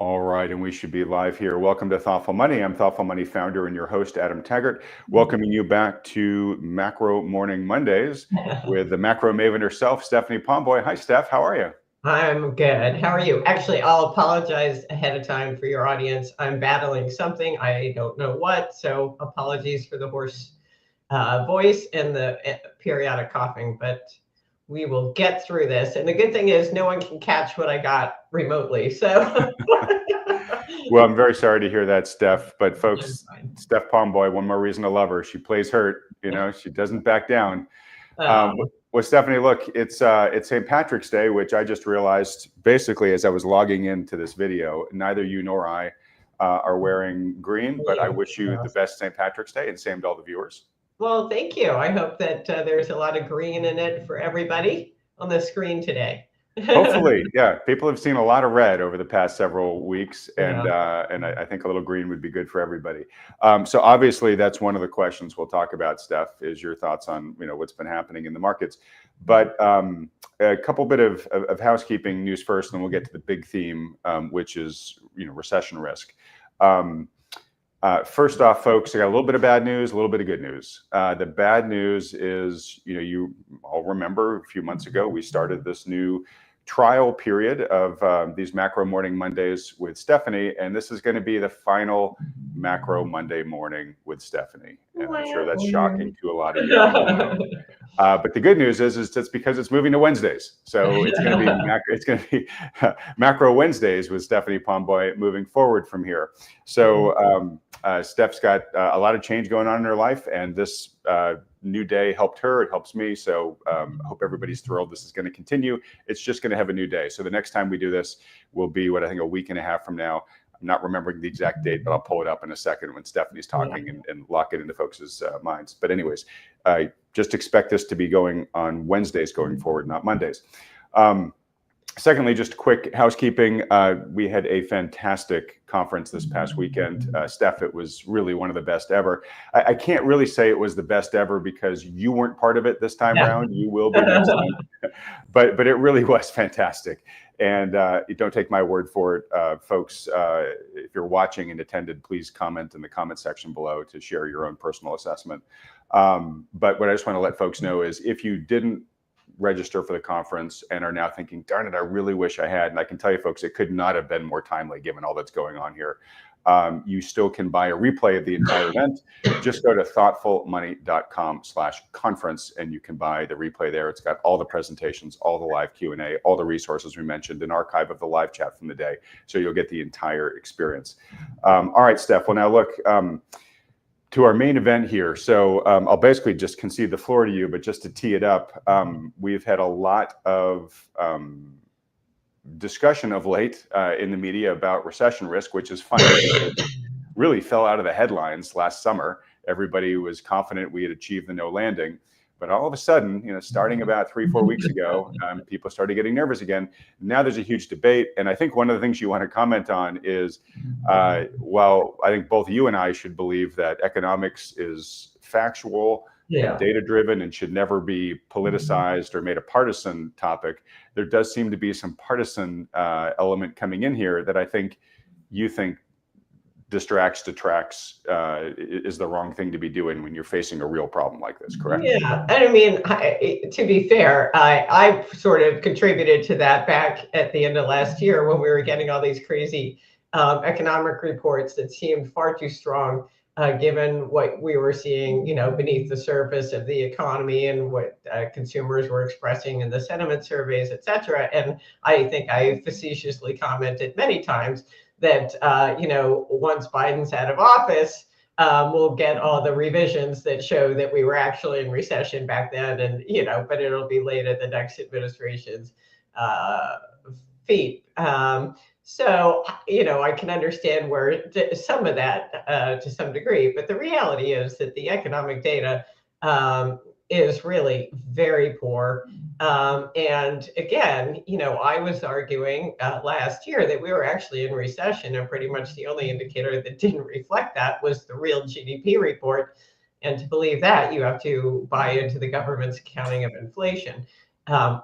All right, and we should be live here. Welcome to Thoughtful Money. I'm Thoughtful Money founder and your host, Adam Taggart, welcoming you back to Macro Morning Mondays with the macro maven herself, Stephanie Pomboy. Hi, Steph. How are you? I'm good. How are you? Actually, I'll apologize ahead of time for your audience. I'm battling something. I don't know what, so apologies for the hoarse voice and the periodic coughing, but we will get through this. And the good thing is no one can catch what I got remotely. So Well, I'm very sorry to hear that, Steph. But folks, Steph Pomboy, one more reason to love her. She plays hurt. You know, she doesn't back down. Well, Stephanie, look, it's St. Patrick's Day, which I just realized basically as I was logging into this video. Neither you nor I are wearing green, but I wish you the best St. Patrick's Day, and same to all the viewers. Well, thank you. I hope that there's a lot of green in it for everybody on the screen today. Hopefully, yeah. People have seen a lot of red over the past several weeks, and I think a little green would be good for everybody. So obviously, that's one of the questions we'll talk about, Steph, is your thoughts on what's been happening in the markets. But a couple bit of housekeeping news first, and then we'll get to the big theme, which is recession risk. First off, folks, I got a little bit of bad news, a little bit of good news. The bad news is, you all remember a few months ago, we started this new trial period of these Macro Morning Mondays with Stephanie, and this is going to be the final Macro Monday morning with Stephanie. And I'm sure that's shocking to a lot of you. But the good news is it's because it's moving to Wednesdays. So it's going to be Macro Wednesdays with Stephanie Pomboy moving forward from here. So Steph's got a lot of change going on in her life, and this new day helped her. It helps me. So I hope everybody's thrilled. This is going to continue. It's just going to have a new day. So the next time we do this will be what I think a week and a half from now. I'm not remembering the exact date, but I'll pull it up in a second when Stephanie's talking and lock it into folks' minds. But anyways, just expect this to be going on Wednesdays going forward, not Mondays. Secondly, just quick housekeeping. We had a fantastic conference this past weekend. Steph, it was really one of the best ever. I can't really say it was the best ever because you weren't part of it this time around. You will be next time. But it really was fantastic. And don't take my word for it, folks. If you're watching and attended, please comment in the comment section below to share your own personal assessment. But what I just want to let folks know is if you didn't register for the conference and are now thinking, darn it, I really wish I had. And I can tell you folks, it could not have been more timely given all that's going on here. You still can buy a replay of the entire event. Just go to thoughtfulmoney.com/conference and you can buy the replay there. It's got all the presentations, all the live Q&A, all the resources we mentioned, an archive of the live chat from the day. So you'll get the entire experience. All right, Steph. Well, now look, to our main event here. So I'll basically just concede the floor to you, but just to tee it up, we've had a lot of discussion of late in the media about recession risk, which is funny. It really fell out of the headlines last summer. Everybody was confident we had achieved the no landing. But all of a sudden, starting about 3-4 weeks ago, people started getting nervous again. Now there's a huge debate. And I think one of the things you want to comment on is, well, I think both you and I should believe that economics is factual and data-driven and should never be politicized or made a partisan topic. There does seem to be some partisan element coming in here that I think you think detracts is the wrong thing to be doing when you're facing a real problem like this, correct? Yeah, and I mean, to be fair, I sort of contributed to that back at the end of last year when we were getting all these crazy economic reports that seemed far too strong, given what we were seeing, beneath the surface of the economy and what consumers were expressing in the sentiment surveys, et cetera. And I think I facetiously commented many times that, once Biden's out of office, we'll get all the revisions that show that we were actually in recession back then. And, but it'll be late at the next administration's feet. So, I can understand where some of that to some degree, but the reality is that the economic data is really very poor. And again, I was arguing last year that we were actually in recession, and pretty much the only indicator that didn't reflect that was the real GDP report. And to believe that, you have to buy into the government's accounting of inflation,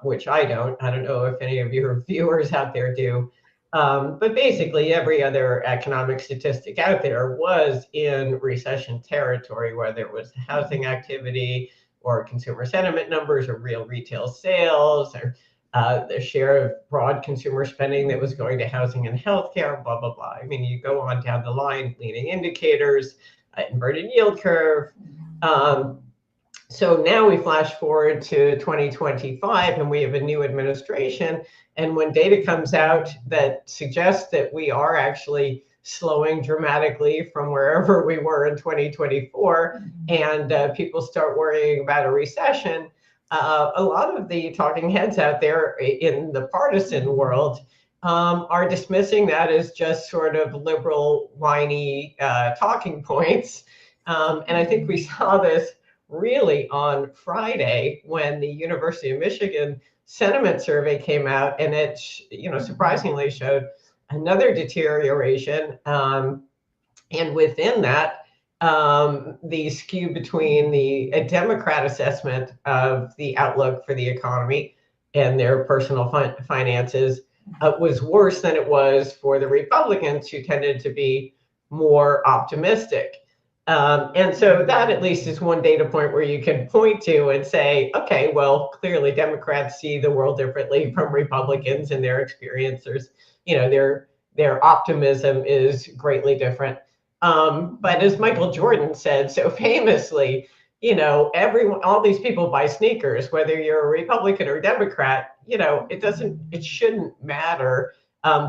which I don't. I don't know if any of your viewers out there do. But basically, every other economic statistic out there was in recession territory, whether it was housing activity or consumer sentiment numbers or real retail sales or the share of broad consumer spending that was going to housing and healthcare, blah, blah, blah. I mean, you go on down the line, leading indicators, inverted yield curve. So now we flash forward to 2025 and we have a new administration. And when data comes out that suggests that we are actually slowing dramatically from wherever we were in 2024, and people start worrying about a recession, a lot of the talking heads out there in the partisan world are dismissing that as just sort of liberal, whiny talking points. And I think we saw this really on Friday when the University of Michigan sentiment survey came out, and it, surprisingly showed another deterioration. And within that, the skew between a Democrat assessment of the outlook for the economy and their personal finances was worse than it was for the Republicans, who tended to be more optimistic. And so that at least is one data point where you can point to and say, okay, well, clearly Democrats see the world differently from Republicans in their experiences. Their optimism is greatly different. But as Michael Jordan said so famously, all these people buy sneakers, whether you're a Republican or Democrat, it shouldn't matter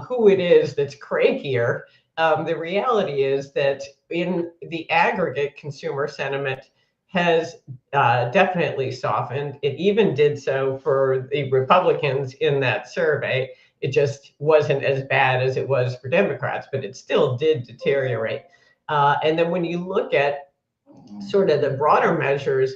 who it is that's crankier. The reality is that in the aggregate, consumer sentiment has definitely softened. It even did so for the Republicans in that survey. It just wasn't as bad as it was for Democrats, but it still did deteriorate. And then when you look at sort of the broader measures,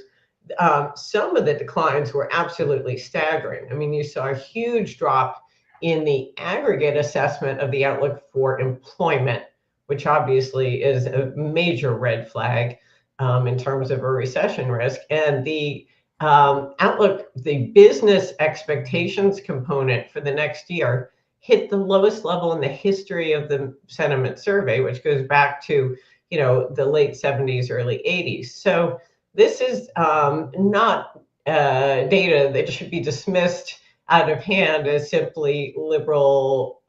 some of the declines were absolutely staggering. I mean, you saw a huge drop in the aggregate assessment of the outlook for employment, which obviously is a major red flag in terms of a recession risk. And the outlook, the business expectations component for the next year hit the lowest level in the history of the sentiment survey, which goes back to the late 70s, early 80s. So this is not data that should be dismissed out of hand as simply liberal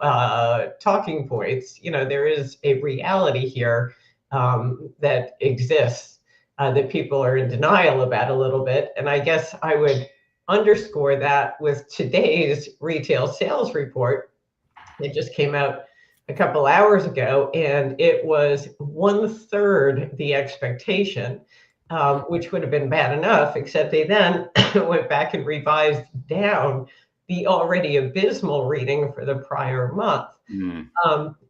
talking points. There is a reality here that exists that people are in denial about a little bit. And I guess I would underscore that with today's retail sales report. It just came out a couple hours ago, and it was 1/3 the expectation, which would have been bad enough, except they then went back and revised down the already abysmal reading for the prior month.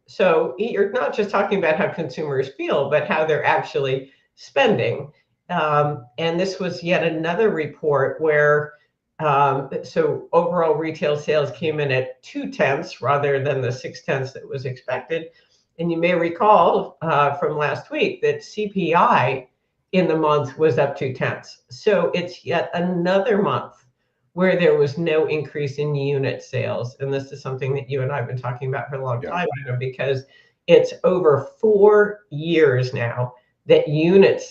So you're not just talking about how consumers feel, but how they're actually spending. And this was yet another report where, so overall retail sales came in at 0.2 rather than the 0.6 that was expected. And you may recall from last week that CPI in the month was up 0.2. So it's yet another month where there was no increase in unit sales. And this is something that you and I have been talking about for a long time, because it's over 4 years now that unit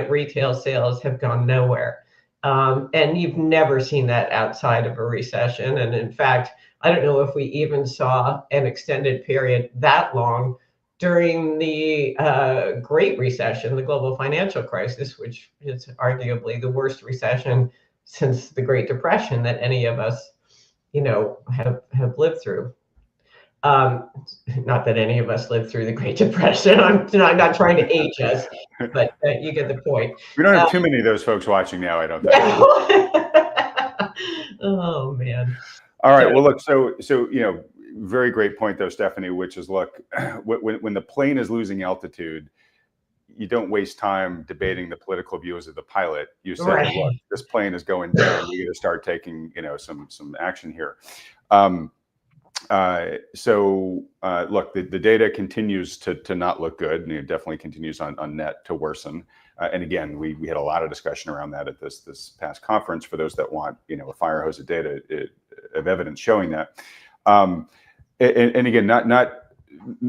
retail sales have gone nowhere. And you've never seen that outside of a recession. And in fact, I don't know if we even saw an extended period that long during the Great Recession, the global financial crisis, which is arguably the worst recession since the Great Depression that any of us, have lived through. Not that any of us lived through the Great Depression. I'm not trying to age us, but you get the point. We don't have too many of those folks watching now, I don't think. Oh man. All right. Well, look. So very great point though, Stephanie. Which is, look, when the plane is losing altitude, you don't waste time debating the political views of the pilot. You say, right, look, this plane is going down. We got to start taking, some action here. Look, the data continues to not look good, and it definitely continues on net to worsen. And again, we had a lot of discussion around that at this past conference. For those that want, a fire hose of data, of evidence showing that. And again, not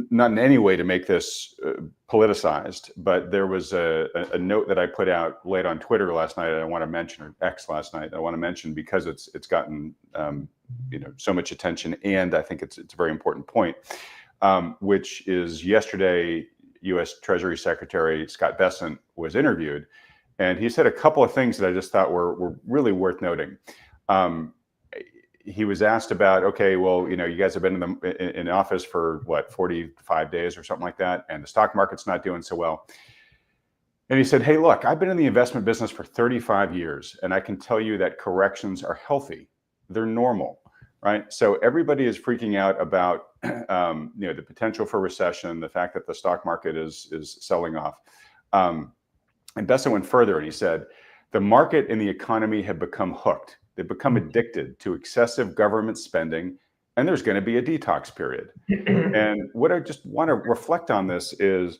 in any way to make this politicized, but there was a note that I put out late on Twitter last night that I want to mention, or X last night, I want to mention because it's gotten so much attention, and I think it's a very important point, which is yesterday, U.S. Treasury Secretary Scott Bessent was interviewed, and he said a couple of things that I just thought were really worth noting. He was asked about, okay, well, you guys have been in office for what, 45 days or something like that, and the stock market's not doing so well. And he said, hey, look, I've been in the investment business for 35 years, and I can tell you that corrections are healthy. They're normal, right? So everybody is freaking out about the potential for recession, the fact that the stock market is selling off. And Bessent went further, and he said, the market and the economy have become hooked. They've become addicted to excessive government spending, and there's going to be a detox period. And what I just want to reflect on this is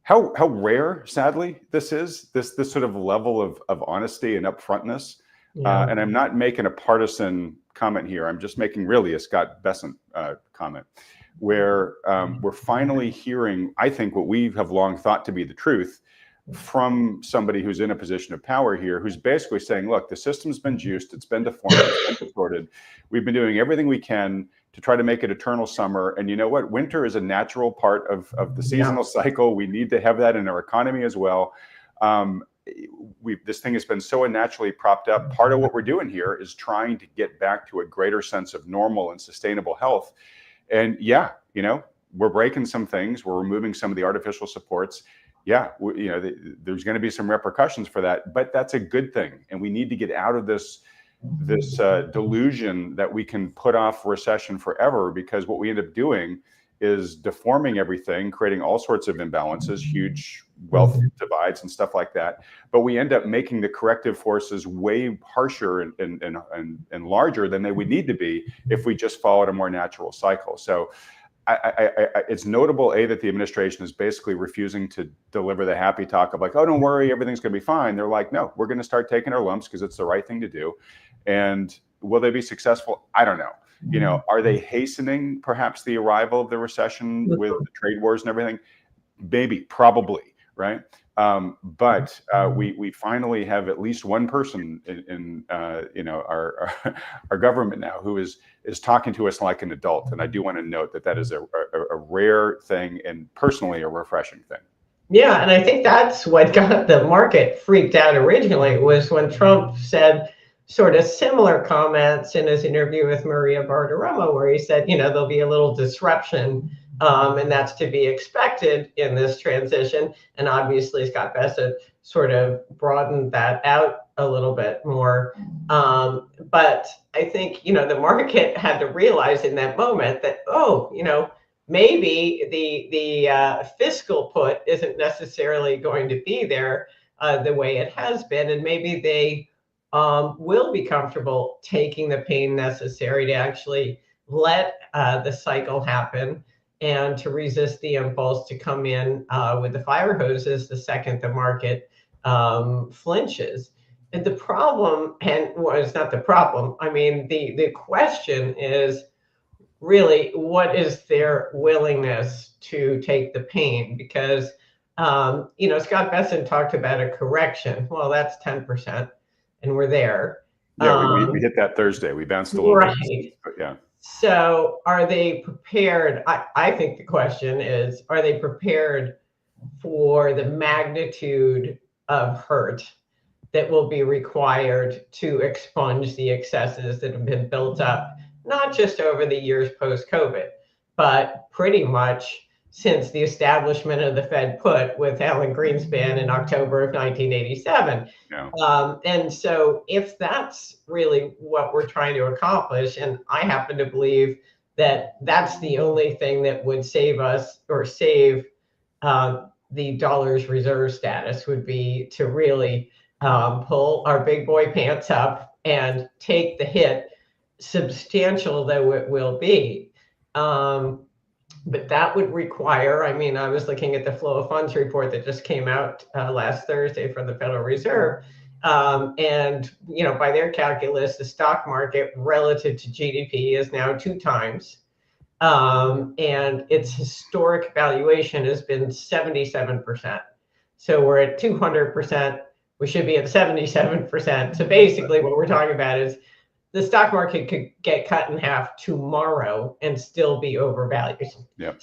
how rare, sadly, this is, this sort of level of honesty and upfrontness. Yeah. And I'm not making a partisan comment here. I'm just making really a Scott Bessent comment, where we're finally hearing, I think, what we have long thought to be the truth from somebody who's in a position of power here, who's basically saying, look, the system's been juiced, it's been deformed, it's been distorted. We've been doing everything we can to try to make it eternal summer. And you know what? Winter is a natural part of the seasonal cycle. We need to have that in our economy as well. This thing has been so unnaturally propped up. Part of what we're doing here is trying to get back to a greater sense of normal and sustainable health. And yeah, we're breaking some things. We're removing some of the artificial supports. Yeah, there's going to be some repercussions for that, but that's a good thing. And we need to get out of this delusion that we can put off recession forever, because what we end up doing is deforming everything, creating all sorts of imbalances, huge wealth divides and stuff like that. But we end up making the corrective forces way harsher and larger than they would need to be if we just followed a more natural cycle. So it's notable, that the administration is basically refusing to deliver the happy talk of like, oh, don't worry, everything's going to be fine. They're like, no, we're going to start taking our lumps because it's the right thing to do. And will they be successful? I don't know. Are they hastening perhaps the arrival of the recession with the trade wars and everything? Maybe, probably, right? But we finally have at least one person in our government now who is talking to us like an adult, and I do want to note that is a rare thing and personally a refreshing thing. Yeah, and I think that's what got the market freaked out originally, was when Trump said sort of similar comments in his interview with Maria Bartiromo, where he said, there'll be a little disruption. And that's to be expected in this transition. And obviously, Scott Bessent sort of broadened that out a little bit more. But I think, the market had to realize in that moment that, maybe the fiscal put isn't necessarily going to be there the way it has been. And maybe they will be comfortable taking the pain necessary to actually let the cycle happen, and to resist the impulse to come in with the fire hoses the second the market flinches. And the problem, it's not the problem. I mean, the question is really, what is their willingness to take the pain? Because, Scott Bessent talked about a correction. Well, that's 10%, and we're there. Yeah, we hit that Thursday. We bounced a little bit. But yeah. So are they prepared? I think the question is, are they prepared for the magnitude of hurt that will be required to expunge the excesses that have been built up, not just over the years post-COVID, but pretty much since the establishment of the Fed put with Alan Greenspan in October of 1987. Yeah. And so if that's really what we're trying to accomplish, and I happen to believe that that's the only thing that would save us, or save the dollar's reserve status, would be to really pull our big boy pants up and take the hit, substantial though it will be. But that would require, I was looking at the flow of funds report that just came out last Thursday from the Federal Reserve. And, by their calculus, the stock market relative to GDP is now 2 times. and its historic valuation has been 77%. So we're at 200%. We should be at 77%. So basically, what we're talking about is the stock market could get cut in half tomorrow and still be overvalued. Yep.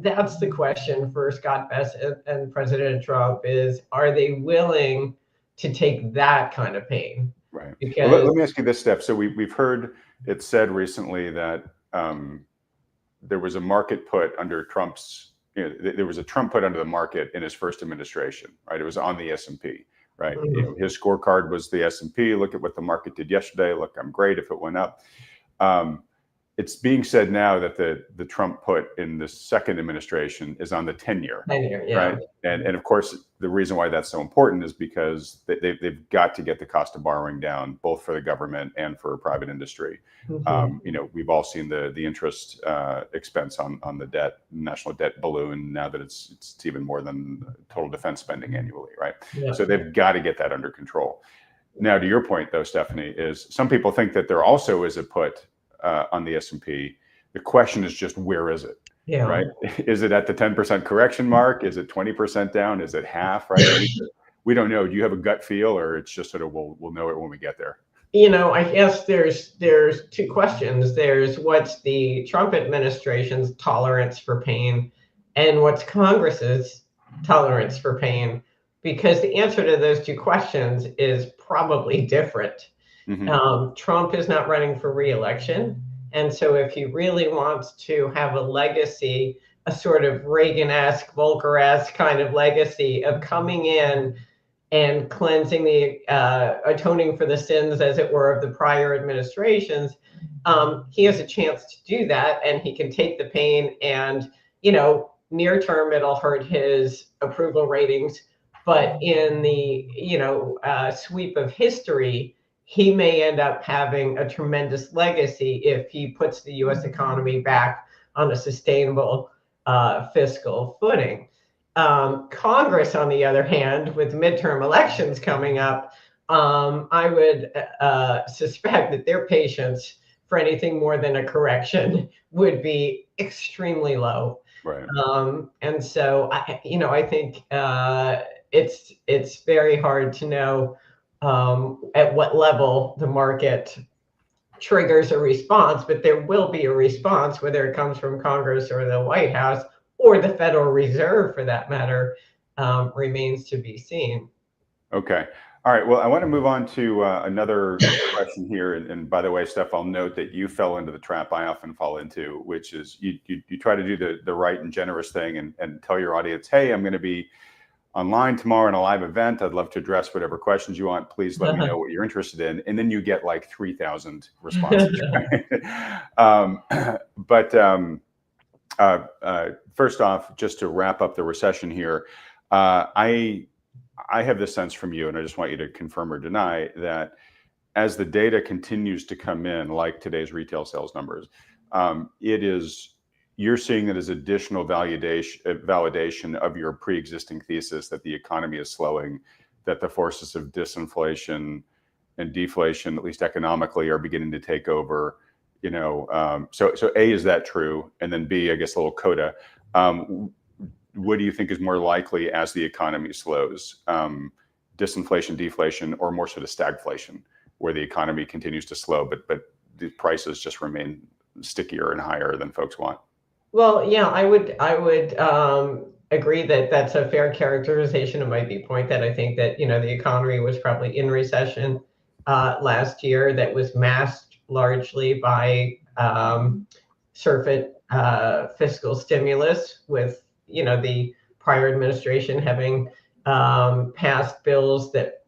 That's the question for Scott Bessent and President Trump is, are they willing to take that kind of pain? Right. Because well, let me ask you this, Steph. So we've heard it said recently that there was a market put under Trump's, there was a Trump put under the market in his first administration, right? It was on the S&P. Right. His scorecard was the S&P. Look at what the market did yesterday. Look, I'm great if it went up. It's being said now that the Trump put in the second administration is on the 10-year. 10-year, yeah. Right. And of course, the reason why that's so important is because they've got to get the cost of borrowing down, both for the government and for private industry. We've all seen the interest expense on the debt, national debt balloon now that it's even more than total defense spending annually. Right. Yeah. So they've got to get that under control. Now, to your point, though, Stephanie, is some people think that there also is a put on the S&P. The question is just, where is it? Yeah. Right? Is it at the 10% correction mark? Is it 20% down? Is it half? Right? We don't know. Do you have a gut feel, or it's just sort of we'll know it when we get there? I guess there's two questions. There's what's the Trump administration's tolerance for pain, and what's Congress's tolerance for pain, because the answer to those two questions is probably different. Trump is not running for re-election. And so if he really wants to have a legacy, a sort of Reagan-esque, Volcker-esque kind of legacy of coming in and cleansing atoning for the sins, as it were, of the prior administrations, he has a chance to do that, and he can take the pain, and, near term, it'll hurt his approval ratings. But in the, sweep of history, he may end up having a tremendous legacy if he puts the U.S. economy back on a sustainable fiscal footing. Congress, on the other hand, with midterm elections coming up, I would suspect that their patience for anything more than a correction would be extremely low. Right. And so, I think it's very hard to know at what level the market triggers a response, but there will be a response, whether it comes from Congress or the White House or the Federal Reserve, for that matter, remains to be seen. Okay. All right. Well, I want to move on to another question here. And by the way, Steph, I'll note that you fell into the trap I often fall into, which is you try to do the right and generous thing and tell your audience, hey, I'm going to be online tomorrow in a live event. I'd love to address whatever questions you want. Please let me know what you're interested in. And then you get like 3,000 responses. First off, just to wrap up the recession here, I have this sense from you, and I just want you to confirm or deny that as the data continues to come in, like today's retail sales numbers, you're seeing it as additional validation of your pre-existing thesis that the economy is slowing, that the forces of disinflation and deflation, at least economically, are beginning to take over. So A, is that true? And then B, I guess a little coda. What do you think is more likely as the economy slows? Disinflation, deflation, or more sort of stagflation, where the economy continues to slow, but the prices just remain stickier and higher than folks want? Well, yeah, I would agree that that's a fair characterization of my viewpoint, that I think that, the economy was probably in recession last year, that was masked largely by surfeit fiscal stimulus, with, the prior administration having passed bills that,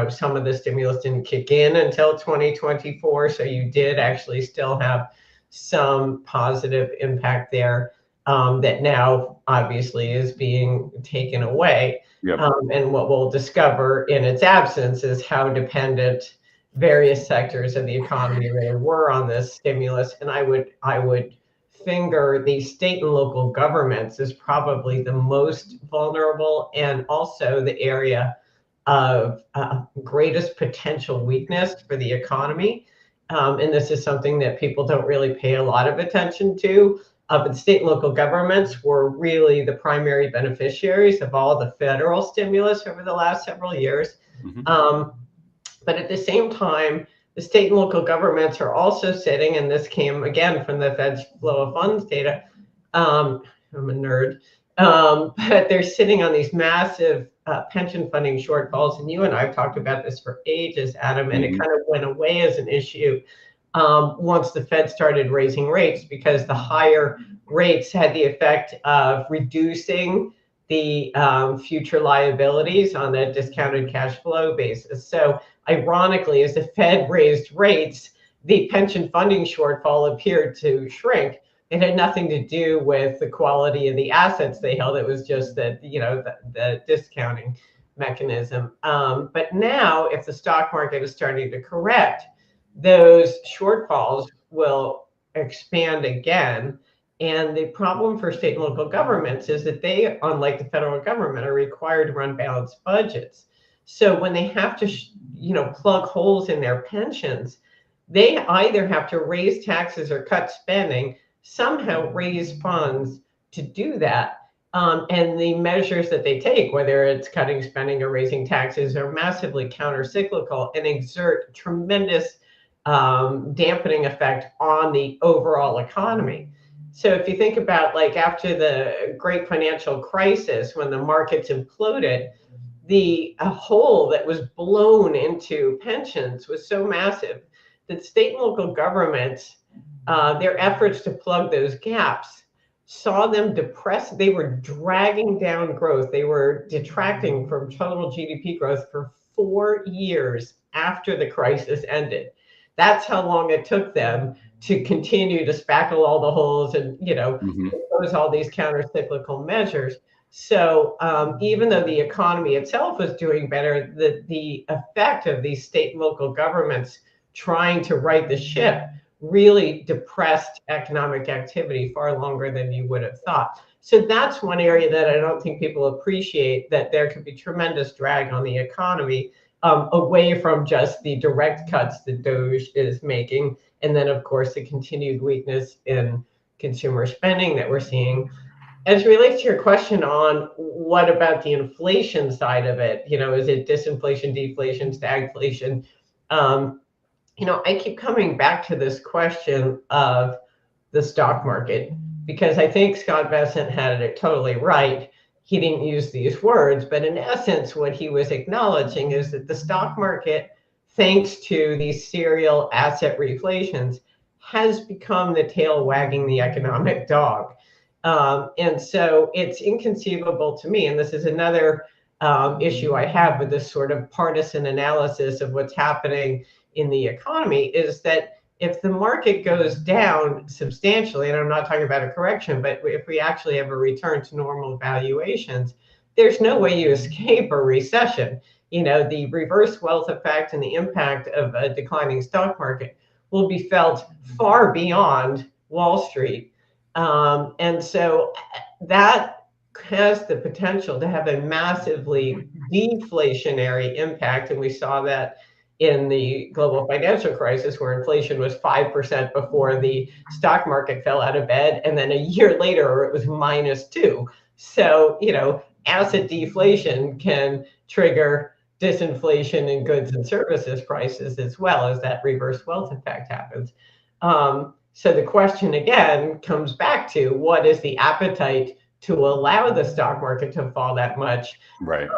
some of the stimulus didn't kick in until 2024. So you did actually still have some positive impact there that now obviously is being taken away. Yep. And what we'll discover in its absence is how dependent various sectors of the economy really were on this stimulus. And I would finger the state and local governments as probably the most vulnerable, and also the area of greatest potential weakness for the economy. and this is something that people don't really pay a lot of attention to. But state and local governments were really the primary beneficiaries of all the federal stimulus over the last several years. But at the same time, the state and local governments are also sitting, and this came again from the Fed's flow of funds data. I'm a nerd, but they're sitting on these massive pension funding shortfalls. And you and I have talked about this for ages, Adam, and it kind of went away as an issue once the Fed started raising rates, because the higher rates had the effect of reducing the future liabilities on a discounted cash flow basis. So ironically, as the Fed raised rates, the pension funding shortfall appeared to shrink. It had nothing to do with the quality of the assets they held. It was just that, the discounting mechanism. But now, if the stock market is starting to correct, those shortfalls will expand again. And the problem for state and local governments is that they, unlike the federal government, are required to run balanced budgets. So when they have to, plug holes in their pensions, they either have to raise taxes or cut spending, somehow raise funds to do that. And the measures that they take, whether it's cutting spending or raising taxes, are massively counter-cyclical and exert tremendous dampening effect on the overall economy. So if you think about, like, after the great financial crisis, when the markets imploded, the hole that was blown into pensions was so massive that state and local governments, their efforts to plug those gaps, saw them depressed. They were dragging down growth. They were detracting from total GDP growth for 4 years after the crisis ended. That's how long it took them to continue to spackle all the holes and, impose all these counter-cyclical measures. So even though the economy itself was doing better, the effect of these state and local governments trying to right the ship really depressed economic activity far longer than you would have thought. So that's one area that I don't think people appreciate, that there could be tremendous drag on the economy, away from just the direct cuts that DOGE is making. And then, of course, the continued weakness in consumer spending that we're seeing. As it relates to your question on what about the inflation side of it, is it disinflation, deflation, stagflation? I keep coming back to this question of the stock market, because I think Scott Bessent had it totally right. He didn't use these words, but in essence, what he was acknowledging is that the stock market, thanks to these serial asset reflations, has become the tail wagging the economic dog. And so it's inconceivable to me, and this is another issue I have with this sort of partisan analysis of what's happening in the economy, is that if the market goes down substantially, and I'm not talking about a correction, but if we actually have a return to normal valuations, there's no way you escape a recession. The reverse wealth effect and the impact of a declining stock market will be felt far beyond Wall Street. And so that has the potential to have a massively deflationary impact. And we saw that in the global financial crisis, where inflation was 5% before the stock market fell out of bed. And then a year later, it was -2. So, asset deflation can trigger disinflation in goods and services prices, as well as that reverse wealth effect happens. So the question again comes back to, what is the appetite to allow the stock market to fall that much? Right.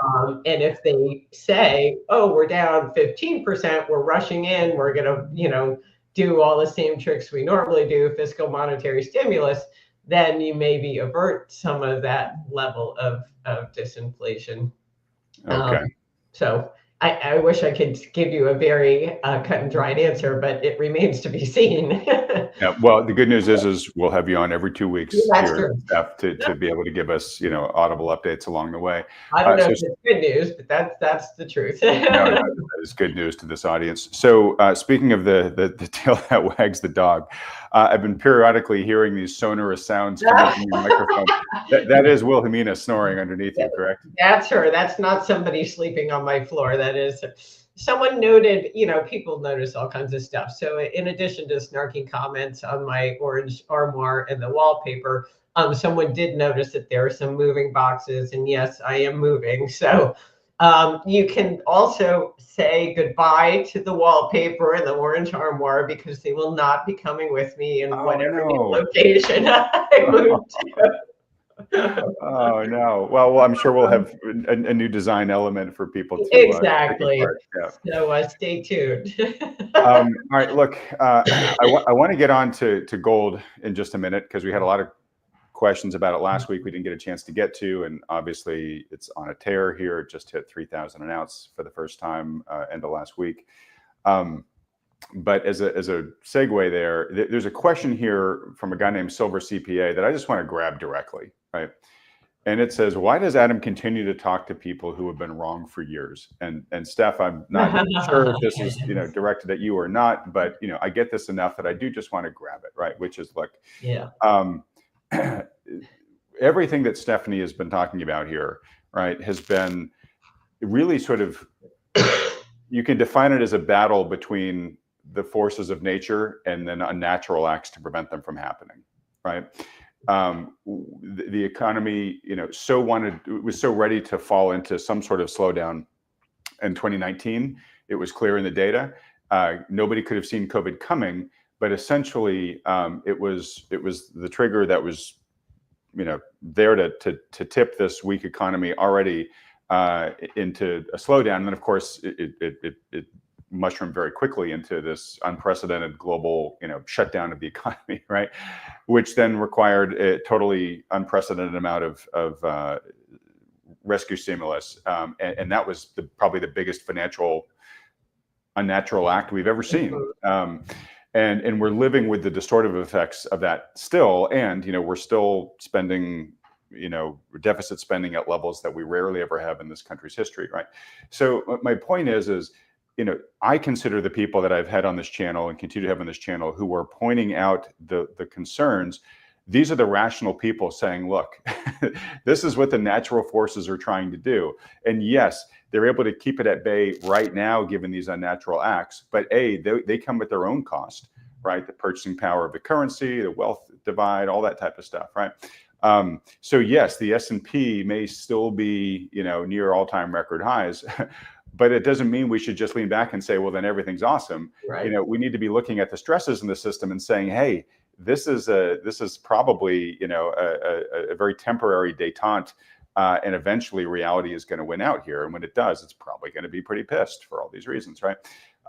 And if they say, oh, we're down 15%, we're rushing in, we're going to, do all the same tricks we normally do, fiscal monetary stimulus, then you maybe avert some of that level of disinflation. Okay. So I wish I could give you a very cut and dried answer, but it remains to be seen. Yeah, well, the good news is we'll have you on every 2 weeks That's here, true. Steph, to be able to give us, audible updates along the way. I don't know So if it's good news, but that's the truth. no, that is good news to this audience. So speaking of the tail that wags the dog, I've been periodically hearing these sonorous sounds coming from your microphone. That is Wilhelmina snoring underneath you, correct? That's her. That's not somebody sleeping on my floor. That is. someone noted, people notice all kinds of stuff. So in addition to snarky comments on my orange armoire and the wallpaper, someone did notice that there are some moving boxes, and yes, I am moving. So you can also say goodbye to the wallpaper and the orange armoire, because they will not be coming with me in whatever new no. location I move to. Oh no. Well, I'm sure we'll have a new design element for people to take Exactly. apart. Yeah. So stay tuned. All right. Look, I want to get on to gold in just a minute, because we had a lot of questions about it last week we didn't get a chance to get to, and obviously it's on a tear here. It just hit 3,000 an ounce for the first time end of last week. But as a segue there's a question here from a guy named Silver CPA that I just want to grab directly, right? And it says, why does Adam continue to talk to people who have been wrong for years? And Steph, I'm not sure if this is directed at you or not, but I get this enough that I do just want to grab it, right? Which is, look, yeah. Everything that Stephanie has been talking about here, right, has been really sort of, you can define it as a battle between the forces of nature and then unnatural acts to prevent them from happening, right? The economy, was so ready to fall into some sort of slowdown in 2019. It was clear in the data. Nobody could have seen COVID coming, but essentially it was the trigger that was, there to tip this weak economy already into a slowdown. And then, of course, it mushroomed very quickly into this unprecedented global, shutdown of the economy, right? Which then required a totally unprecedented amount of rescue stimulus, and that was probably the biggest financial unnatural act we've ever seen. And we're living with the distortive effects of that still, and we're still spending, deficit spending at levels that we rarely ever have in this country's history, right? So my point is, I consider the people that I've had on this channel and continue to have on this channel who are pointing out the concerns. These are the rational people saying, look, this is what the natural forces are trying to do. And yes, they're able to keep it at bay right now, given these unnatural acts. But they come with their own cost, right? The purchasing power of the currency, the wealth divide, all that type of stuff, right? So yes, the S&P may still be, near all-time record highs, but it doesn't mean we should just lean back and say, well, then everything's awesome. Right. We need to be looking at the stresses in the system and saying, hey, this is probably, a very temporary détente, and eventually reality is going to win out here. And when it does, it's probably going to be pretty pissed for all these reasons, right?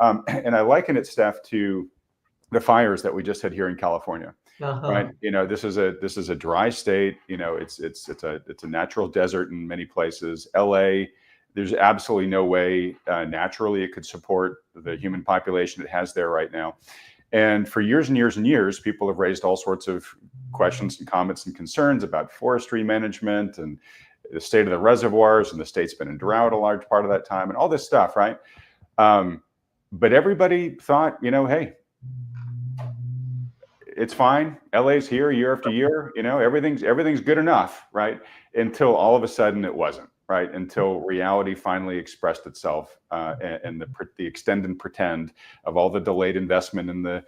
And I liken it, Steph, to the fires that we just had here in California. Right. This is a dry state. It's a natural desert in many places. LA, there's absolutely no way naturally it could support the human population it has there right now. And for years and years and years, people have raised all sorts of questions and comments and concerns about forestry management and the state of the reservoirs, and the state's been in drought a large part of that time, and all this stuff, right? But everybody thought, hey, it's fine. LA's here year after year. Everything's good enough, right? Until all of a sudden it wasn't, right? Until reality finally expressed itself, and the extend and pretend of all the delayed investment in the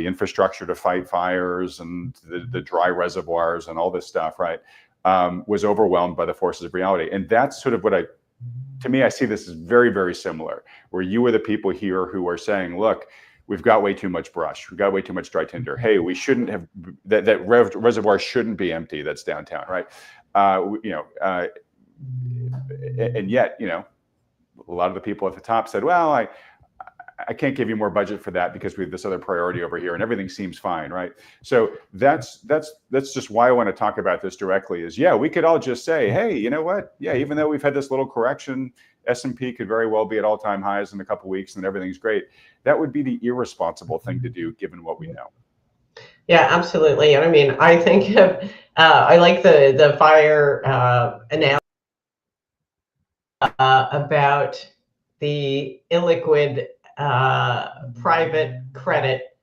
infrastructure to fight fires and the dry reservoirs and all this stuff, right? Was overwhelmed by the forces of reality. And that's sort of what to me, I see this as very, very similar, where you are the people here who are saying, look, we've got way too much brush. We've got way too much dry tinder. Hey, we shouldn't have, that reservoir shouldn't be empty. That's downtown, right? And yet, a lot of the people at the top said, well, I can't give you more budget for that because we have this other priority over here and everything seems fine, right? So that's just why I want to talk about this directly is, yeah, we could all just say, hey, you know what? Yeah, even though we've had this little correction, S&P could very well be at all-time highs in a couple of weeks and everything's great. That would be the irresponsible thing to do given what we know. Yeah, absolutely. And I mean, I think of, I like the fire analogy about the illiquid private credit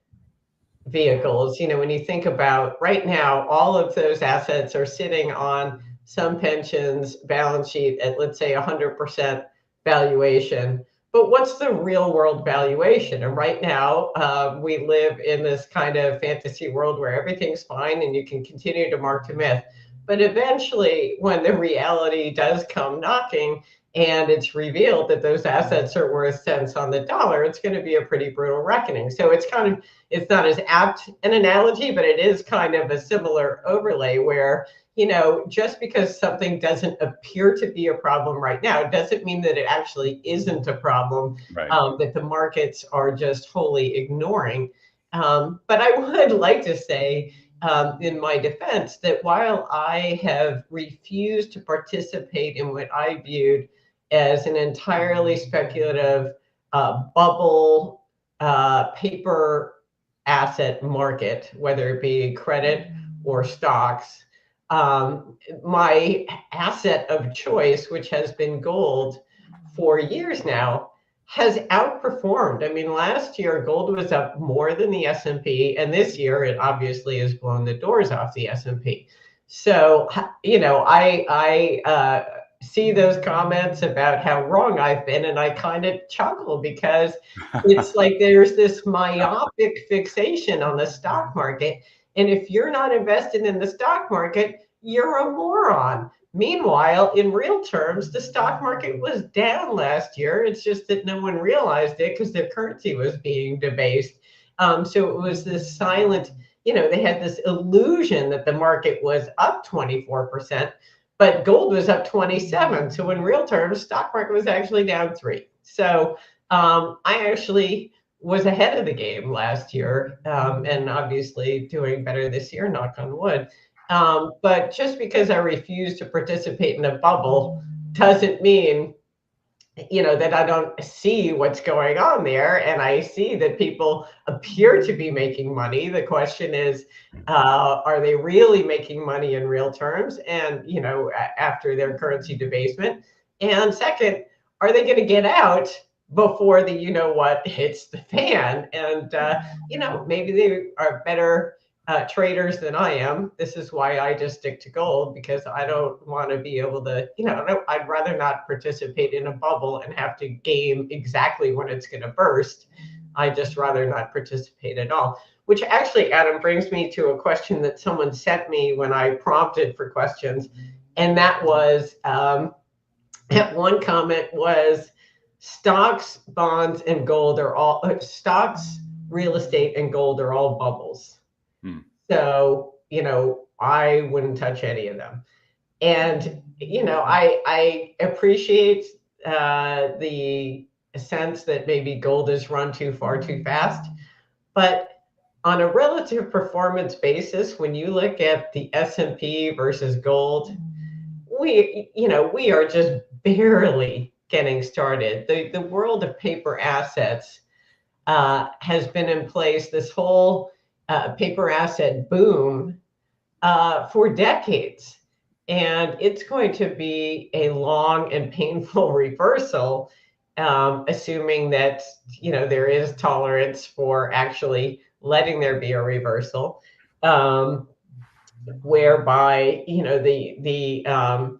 vehicles. When you think about right now, all of those assets are sitting on some pensions balance sheet at, let's say, 100% valuation. but what's the real world valuation? And right now, we live in this kind of fantasy world where everything's fine and you can continue to mark to myth. But eventually, when the reality does come knocking and it's revealed that those assets are worth cents on the dollar, it's going to be a pretty brutal reckoning. So it's not as apt an analogy, but it is kind of a similar overlay where, just because something doesn't appear to be a problem right now doesn't mean that it actually isn't a problem, Right. that the markets are just wholly ignoring. But I would like to say, in my defense, that while I have refused to participate in what I viewed as an entirely speculative bubble paper asset market, whether it be credit or stocks, my asset of choice, which has been gold for years now, has outperformed. I mean, last year gold was up more than the S&P, and this year it obviously has blown the doors off the S&P. So, I see those comments about how wrong I've been, and I kind of chuckle because it's like there's this myopic fixation on the stock market. And if you're not invested in the stock market, you're a moron. Meanwhile, in real terms, the stock market was down last year. It's just that no one realized it because their currency was being debased. So it was this silent, they had this illusion that the market was up 24%, but gold was up 27. So in real terms, stock market was actually down 3. So I actually was ahead of the game last year, and obviously doing better this year, knock on wood. But just because I refuse to participate in a bubble doesn't mean, that I don't see what's going on there. And I see that people appear to be making money. The question is, are they really making money in real terms? And, after their currency debasement. And second, are they going to get out before the what hits the fan? And maybe they are better traders than I am. This is why I just stick to gold, because I don't want to be able to, I'd rather not participate in a bubble and have to game exactly when it's going to burst. I just rather not participate at all. Which actually, Adam, brings me to a question that someone sent me when I prompted for questions. And that was, that one comment was, stocks, bonds, and gold are all, stocks, real estate, and gold are all bubbles. So, I wouldn't touch any of them. And, I appreciate the sense that maybe gold is run too far too fast. But on a relative performance basis, when you look at the S&P versus gold, we are just barely getting started. The world of paper assets has been in place, this whole paper asset boom for decades. And it's going to be a long and painful reversal, assuming that, there is tolerance for actually letting there be a reversal, whereby, the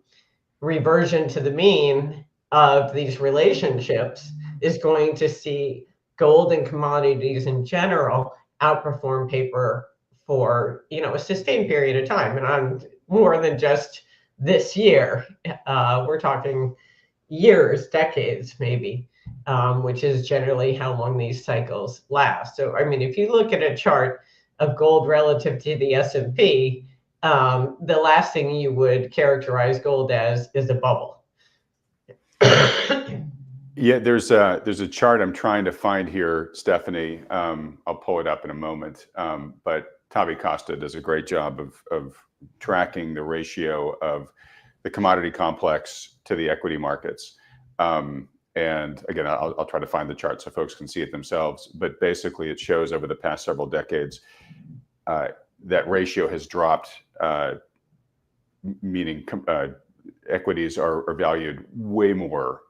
reversion to the mean of these relationships is going to see gold and commodities in general outperform paper for a sustained period of time, and on more than just this year. We're talking years, decades, maybe, which is generally how long these cycles last. So, I mean, if you look at a chart of gold relative to the S&P, the last thing you would characterize gold as is a bubble. Yeah, there's a chart I'm trying to find here, Stephanie. I'll pull it up in a moment. But Tavi Costa does a great job of tracking the ratio of the commodity complex to the equity markets. And again, I'll try to find the chart so folks can see it themselves. But basically, it shows over the past several decades that ratio has dropped, meaning equities are valued way more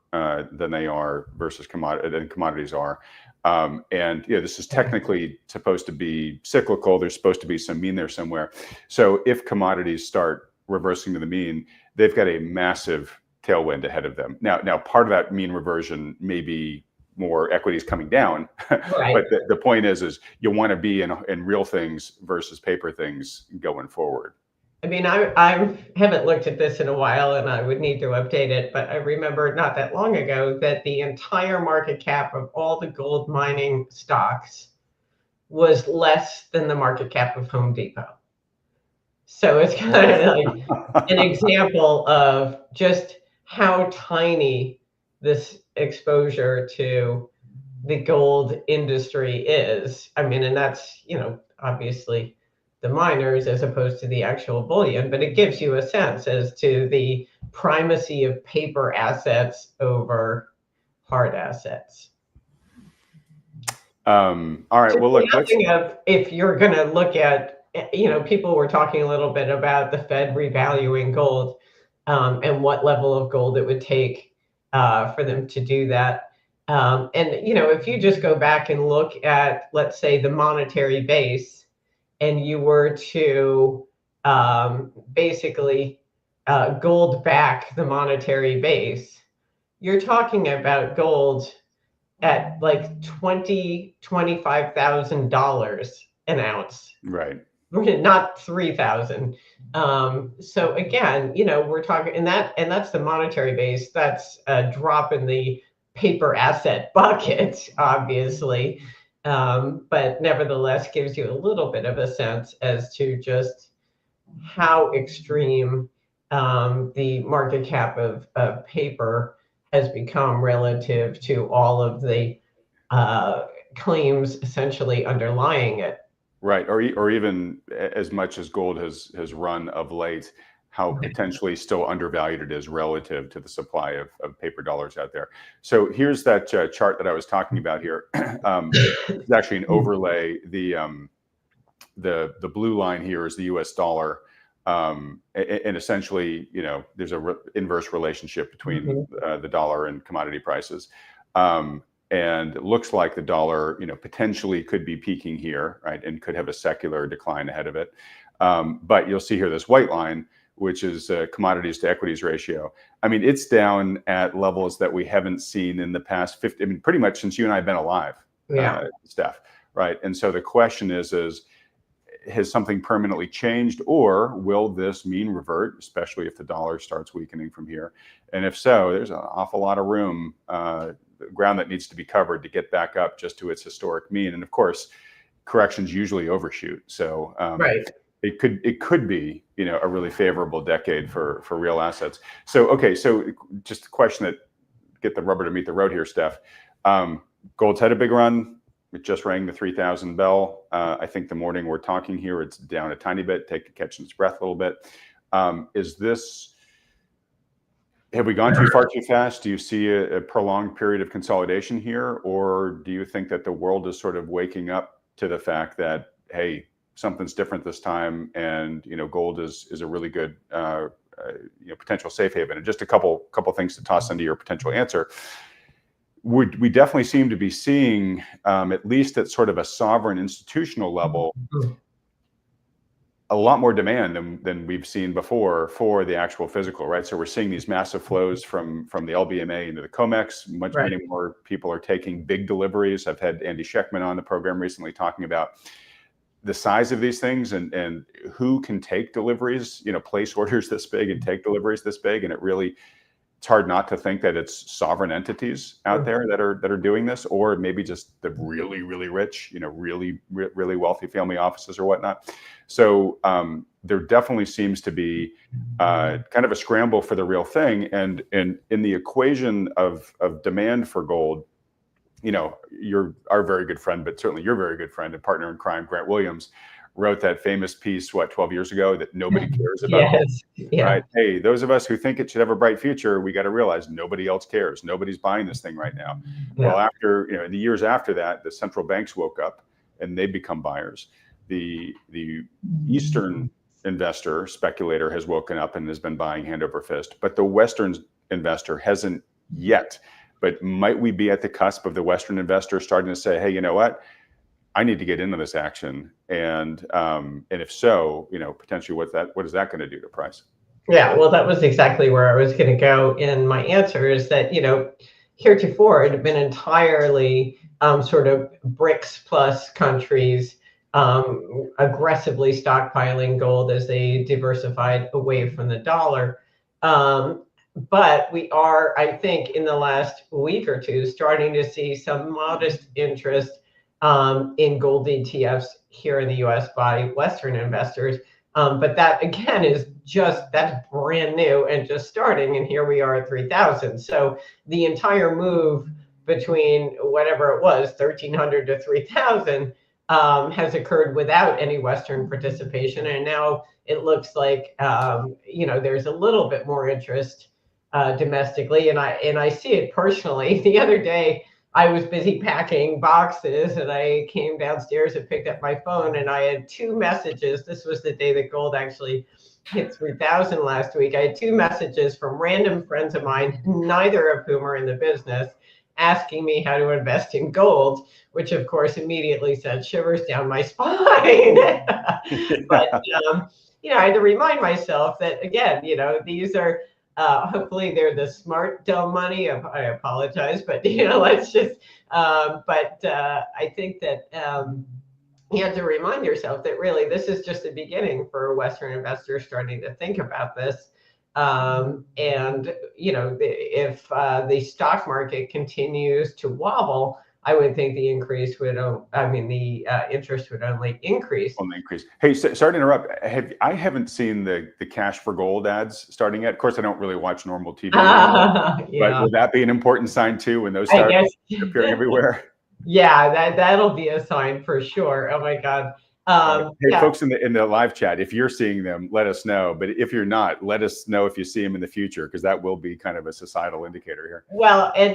than they are versus commodities are. And this is technically supposed to be cyclical. There's supposed to be some mean there somewhere. So if commodities start reversing to the mean, they've got a massive tailwind ahead of them. Now part of that mean reversion may be more equities coming down. Right. But the point is you want to be in real things versus paper things going forward. I mean, I haven't looked at this in a while, and I would need to update it, but I remember not that long ago that the entire market cap of all the gold mining stocks was less than the market cap of Home Depot. So it's kind of like an example of just how tiny this exposure to the gold industry is. I mean, and that's, obviously the miners as opposed to the actual bullion, but it gives you a sense as to the primacy of paper assets over hard assets. All right. Well, look, if you're going to look at, people were talking a little bit about the Fed revaluing gold, and what level of gold it would take for them to do that. And, if you just go back and look at, let's say, the monetary base, and you were to basically gold back the monetary base, you're talking about gold at like $25,000 an ounce. Right. Not 3,000. So again, we're talking, and that's the monetary base. That's a drop in the paper asset bucket, obviously, but nevertheless gives you a little bit of a sense as to just how extreme the market cap of paper has become relative to all of the claims essentially underlying it. Right, or even as much as gold has run of late, how potentially still undervalued it is relative to the supply of paper dollars out there. So here's that chart that I was talking about here. It's actually an overlay. The blue line here is the U.S. dollar, and essentially, there's a inverse relationship between the dollar and commodity prices. And it looks like the dollar, potentially could be peaking here, right, and could have a secular decline ahead of it. But you'll see here this white line, which is commodities to equities ratio. I mean, it's down at levels that we haven't seen in the past 50. I mean, pretty much since you and I have been alive, Steph, right? And so the question is has something permanently changed, or will this mean revert, especially if the dollar starts weakening from here? And if so, there's an awful lot of room, ground that needs to be covered to get back up just to its historic mean. And of course, corrections usually overshoot. So it could be, a really favorable decade for real assets. So, okay. So just a question that get the rubber to meet the road here, Steph. Gold's had a big run. It just rang the 3,000 bell. I think the morning we're talking here, it's down a tiny bit, catching its breath a little bit. Have we gone too far too fast? Do you see a prolonged period of consolidation here? Or do you think that the world is sort of waking up to the fact that, hey, something's different this time, and gold is a really good potential safe haven? And just a couple things to toss into your potential answer. We definitely seem to be seeing, at least at sort of a sovereign institutional level, a lot more demand than we've seen before for the actual physical, right? So we're seeing these massive flows from the LBMA into the COMEX. Many more people are taking big deliveries. I've had Andy Schechtman on the program recently talking about the size of these things and who can take deliveries, place orders this big and take deliveries this big. And it's hard not to think that it's sovereign entities out there that are doing this, or maybe just the really, really rich, really, really wealthy family offices or whatnot. So there definitely seems to be kind of a scramble for the real thing. And in the equation of demand for gold, you're our very good friend, but certainly your very good friend and partner in crime, Grant Williams, wrote that famous piece, 12 years ago, that nobody cares about. Right? Hey, those of us who think it should have a bright future, we got to realize nobody else cares. Nobody's buying this thing right now. Well, after, in the years after that, the central banks woke up and they become buyers. The Eastern investor, speculator, has woken up and has been buying hand over fist, but the Western investor hasn't yet. But might we be at the cusp of the Western investor starting to say, hey, you know what? I need to get into this action, and if so, potentially what is that going to do to price? Yeah, well, that was exactly where I was going to go in my answer. Is that heretofore it had been entirely sort of BRICS plus countries aggressively stockpiling gold as they diversified away from the dollar. But we are, I think, in the last week or two, starting to see some modest interest in gold ETFs here in the US by Western investors. But that, again, that's brand new and just starting. And here we are at 3,000. So the entire move between whatever it was, 1,300 to 3,000, has occurred without any Western participation. And now it looks like, there's a little bit more interest domestically. And I see it personally. The other day, I was busy packing boxes and I came downstairs and picked up my phone and I had 2 messages. This was the day that gold actually hit 3,000 last week. I had 2 messages from random friends of mine, neither of whom are in the business, asking me how to invest in gold, which of course immediately sent shivers down my spine. But, I had to remind myself that, again, these are, hopefully they're the smart dumb money. I apologize, but let's just. I think that you have to remind yourself that really this is just the beginning for Western investors starting to think about this. If the stock market continues to wobble, I would think the interest would only increase. Hey, sorry to interrupt. I haven't seen the cash for gold ads starting yet. Of course, I don't really watch normal TV. But will that be an important sign too when those start appearing everywhere? Yeah, that'll be a sign for sure. Oh my God. Hey, folks in the live chat, if you're seeing them, let us know. But if you're not, let us know if you see them in the future, because that will be kind of a societal indicator here. Well, and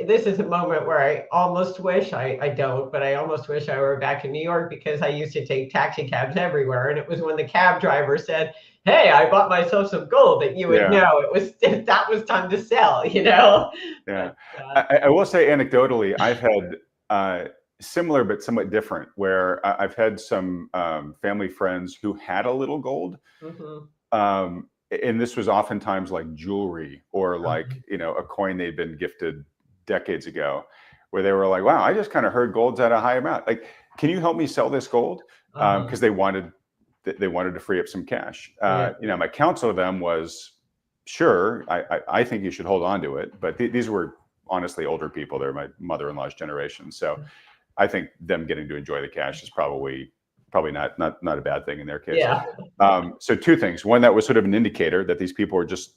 this is a moment where I almost wish I don't, but I almost wish I were back in New York, because I used to take taxi cabs everywhere, and it was when the cab driver said, "Hey, I bought myself some gold," that you would know that was time to sell. Yeah. But, I will say anecdotally, I've had similar but somewhat different, where I've had some family friends who had a little gold, and this was oftentimes like jewelry or like a coin they'd been gifted decades ago, where they were like, "Wow, I just kind of heard gold's at a high amount. Like, can you help me sell this gold?" Because they wanted to free up some cash. My counsel to them was, "Sure, I think you should hold on to it," but these were honestly older people. They're my mother-in-law's generation, so. I think them getting to enjoy the cash is probably not a bad thing in their case. So 2 things. One, that was sort of an indicator that these people were just,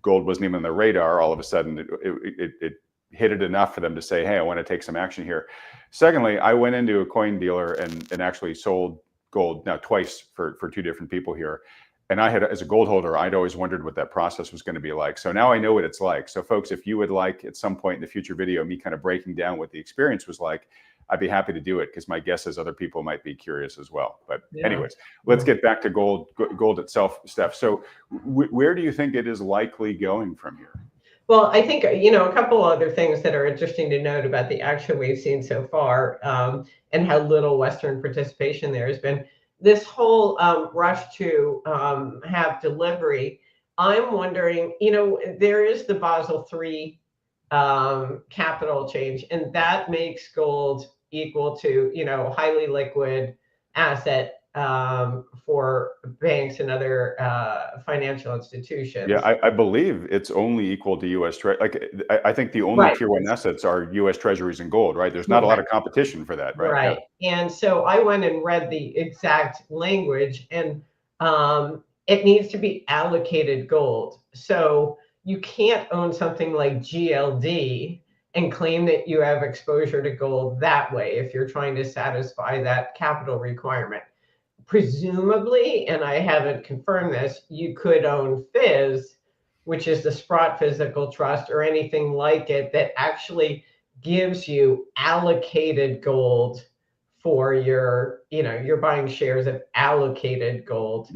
gold wasn't even on their radar. All of a sudden, it hit it enough for them to say, "Hey, I want to take some action here." Secondly, I went into a coin dealer and actually sold gold now twice for 2 different people here. And I had, as a gold holder, I'd always wondered what that process was going to be like. So now I know what it's like. So folks, if you would like at some point in the future video, me kind of breaking down what the experience was like, I'd be happy to do it, because my guess is other people might be curious as well. But anyways, let's get back to gold itself, Steph. So where do you think it is likely going from here? Well, I think, a couple other things that are interesting to note about the action we've seen so far, and how little Western participation there has been. This whole rush to have delivery, I'm wondering, there is the Basel III capital change, and that makes gold equal to, highly liquid asset for banks and other financial institutions. Yeah, I believe it's only equal to U.S. I think the only tier 1 assets are U.S. Treasuries and gold, right? There's not a lot of competition for that, right? Right. Yeah. And so I went and read the exact language, and it needs to be allocated gold. So you can't own something like GLD and claim that you have exposure to gold that way if you're trying to satisfy that capital requirement. Presumably, and I haven't confirmed this, you could own FIS, which is the Sprott Physical Trust, or anything like it that actually gives you allocated gold for your, you're buying shares of allocated gold.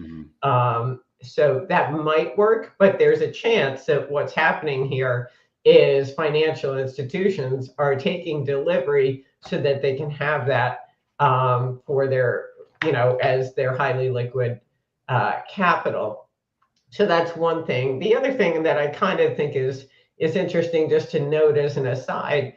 So that might work, but there's a chance that what's happening here is financial institutions are taking delivery so that they can have that for their, as their highly liquid capital. So that's one thing. The other thing that I kind of think is is interesting just to note as an aside.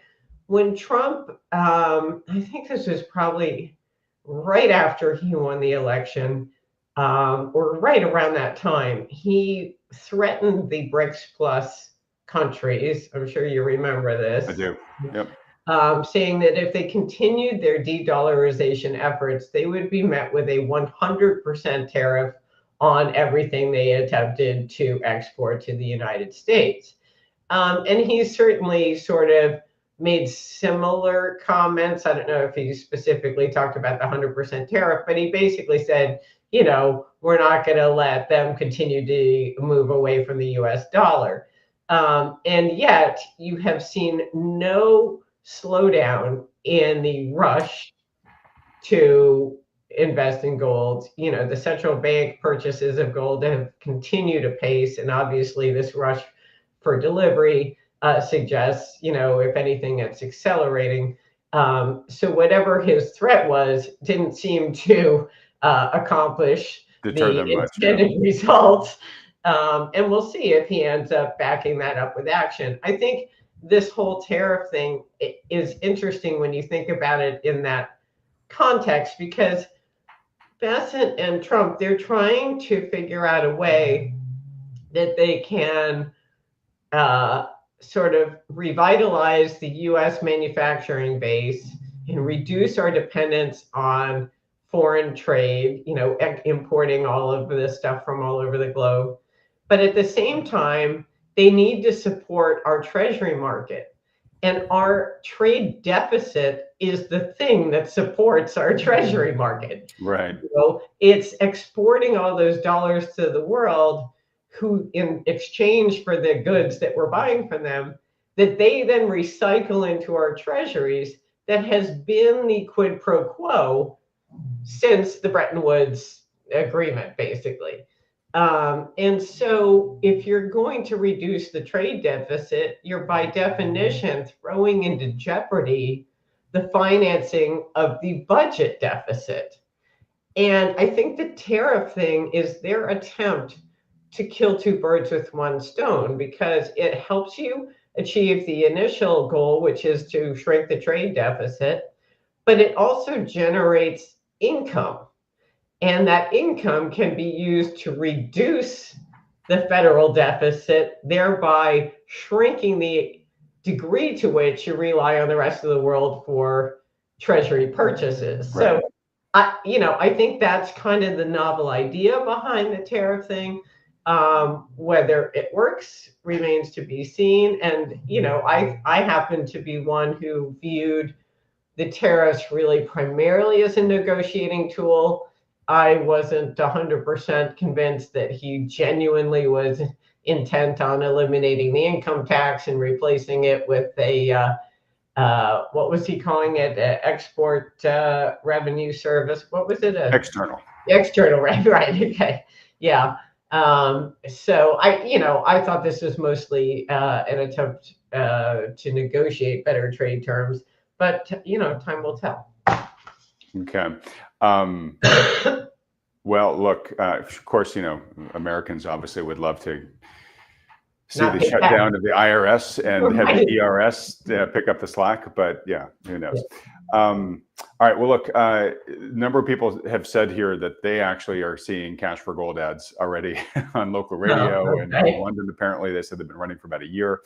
When Trump, I think this was probably right after he won the election, or right around that time, he threatened the BRICS Plus countries. I'm sure you remember I this. do. Yep. Saying that if they continued their de-dollarization efforts, they would be met with a 100% tariff on everything they attempted to export to the United States. And he certainly sort of made similar comments. I don't know if he specifically talked about the 100% tariff, but he basically said, we're not going to let them continue to move away from the US dollar. And yet you have seen no slowdown in the rush to invest in gold. The central bank purchases of gold have continued apace, and obviously this rush for delivery suggests, if anything, it's accelerating. So whatever his threat was didn't seem to accomplish Deter the them much. intended results. And we'll see if he ends up backing that up with action. I think this whole tariff thing is interesting when you think about it in that context, because Bassett and Trump, they're trying to figure out a way that they can sort of revitalize the US manufacturing base and reduce our dependence on foreign trade, importing all of this stuff from all over the globe. But at the same time, they need to support our treasury market. And our trade deficit is the thing that supports our treasury market. Right. It's exporting all those dollars to the world, who in exchange for the goods that we're buying from them, that they then recycle into our treasuries, that has been the quid pro quo since the Bretton Woods agreement, basically. And so if you're going to reduce the trade deficit, you're by definition throwing into jeopardy the financing of the budget deficit. And I think the tariff thing is their attempt to kill two birds with one stone, because it helps you achieve the initial goal, which is to shrink the trade deficit, but it also generates income. And that income can be used to reduce the federal deficit, thereby shrinking the degree to which you rely on the rest of the world for treasury purchases. Right. So, I think that's kind of the novel idea behind the tariff thing. Whether it works remains to be seen. And, I happen to be one who viewed the tariffs really primarily as a negotiating tool. I wasn't 100% convinced that he genuinely was intent on eliminating the income tax and replacing it with a, what was he calling it? Export revenue service. What was it? External. External, right? Okay. Yeah. So I thought this was mostly an attempt to negotiate better trade terms, but time will tell. Okay. Well, look, of course, Americans obviously would love to see the shutdown of the IRS and have the ERS pick up the slack, but yeah, who knows? All right. Well, look, a number of people have said here that they actually are seeing cash for gold ads already on local radio. And in London, apparently, they said they've been running for about a year.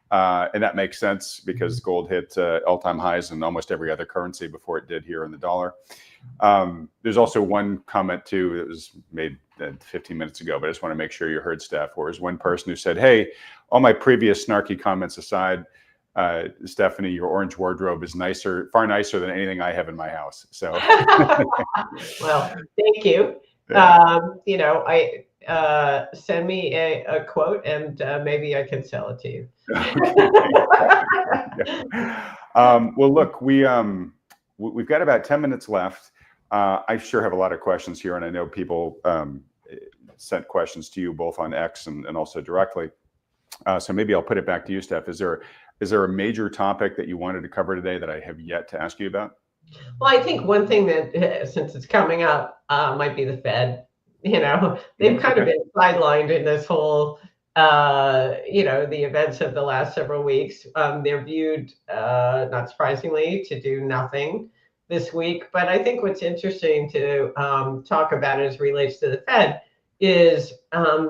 And that makes sense because gold hit all-time highs in almost every other currency before it did here in the dollar. There's also one comment too that was made 15 minutes ago, but I just want to make sure you heard, Steph. Where was one person who said, "Hey, all my previous snarky comments aside, Stephanie, your orange wardrobe is far nicer than anything I have in my house." So, well, thank you. Send me a quote and maybe I can sell it to you. Well, look, we've got about 10 minutes left. I sure have a lot of questions here, and I know people sent questions to you both on X and also directly. So maybe I'll put it back to you, Steph. Is there a major topic that you wanted to cover today that I have yet to ask you about? Well, I think one thing that, since it's coming up, might be the Fed. They've kind of been sidelined in this whole the events of the last several weeks. They're viewed, not surprisingly, to do nothing this week. But I think what's interesting to talk about as relates to the Fed is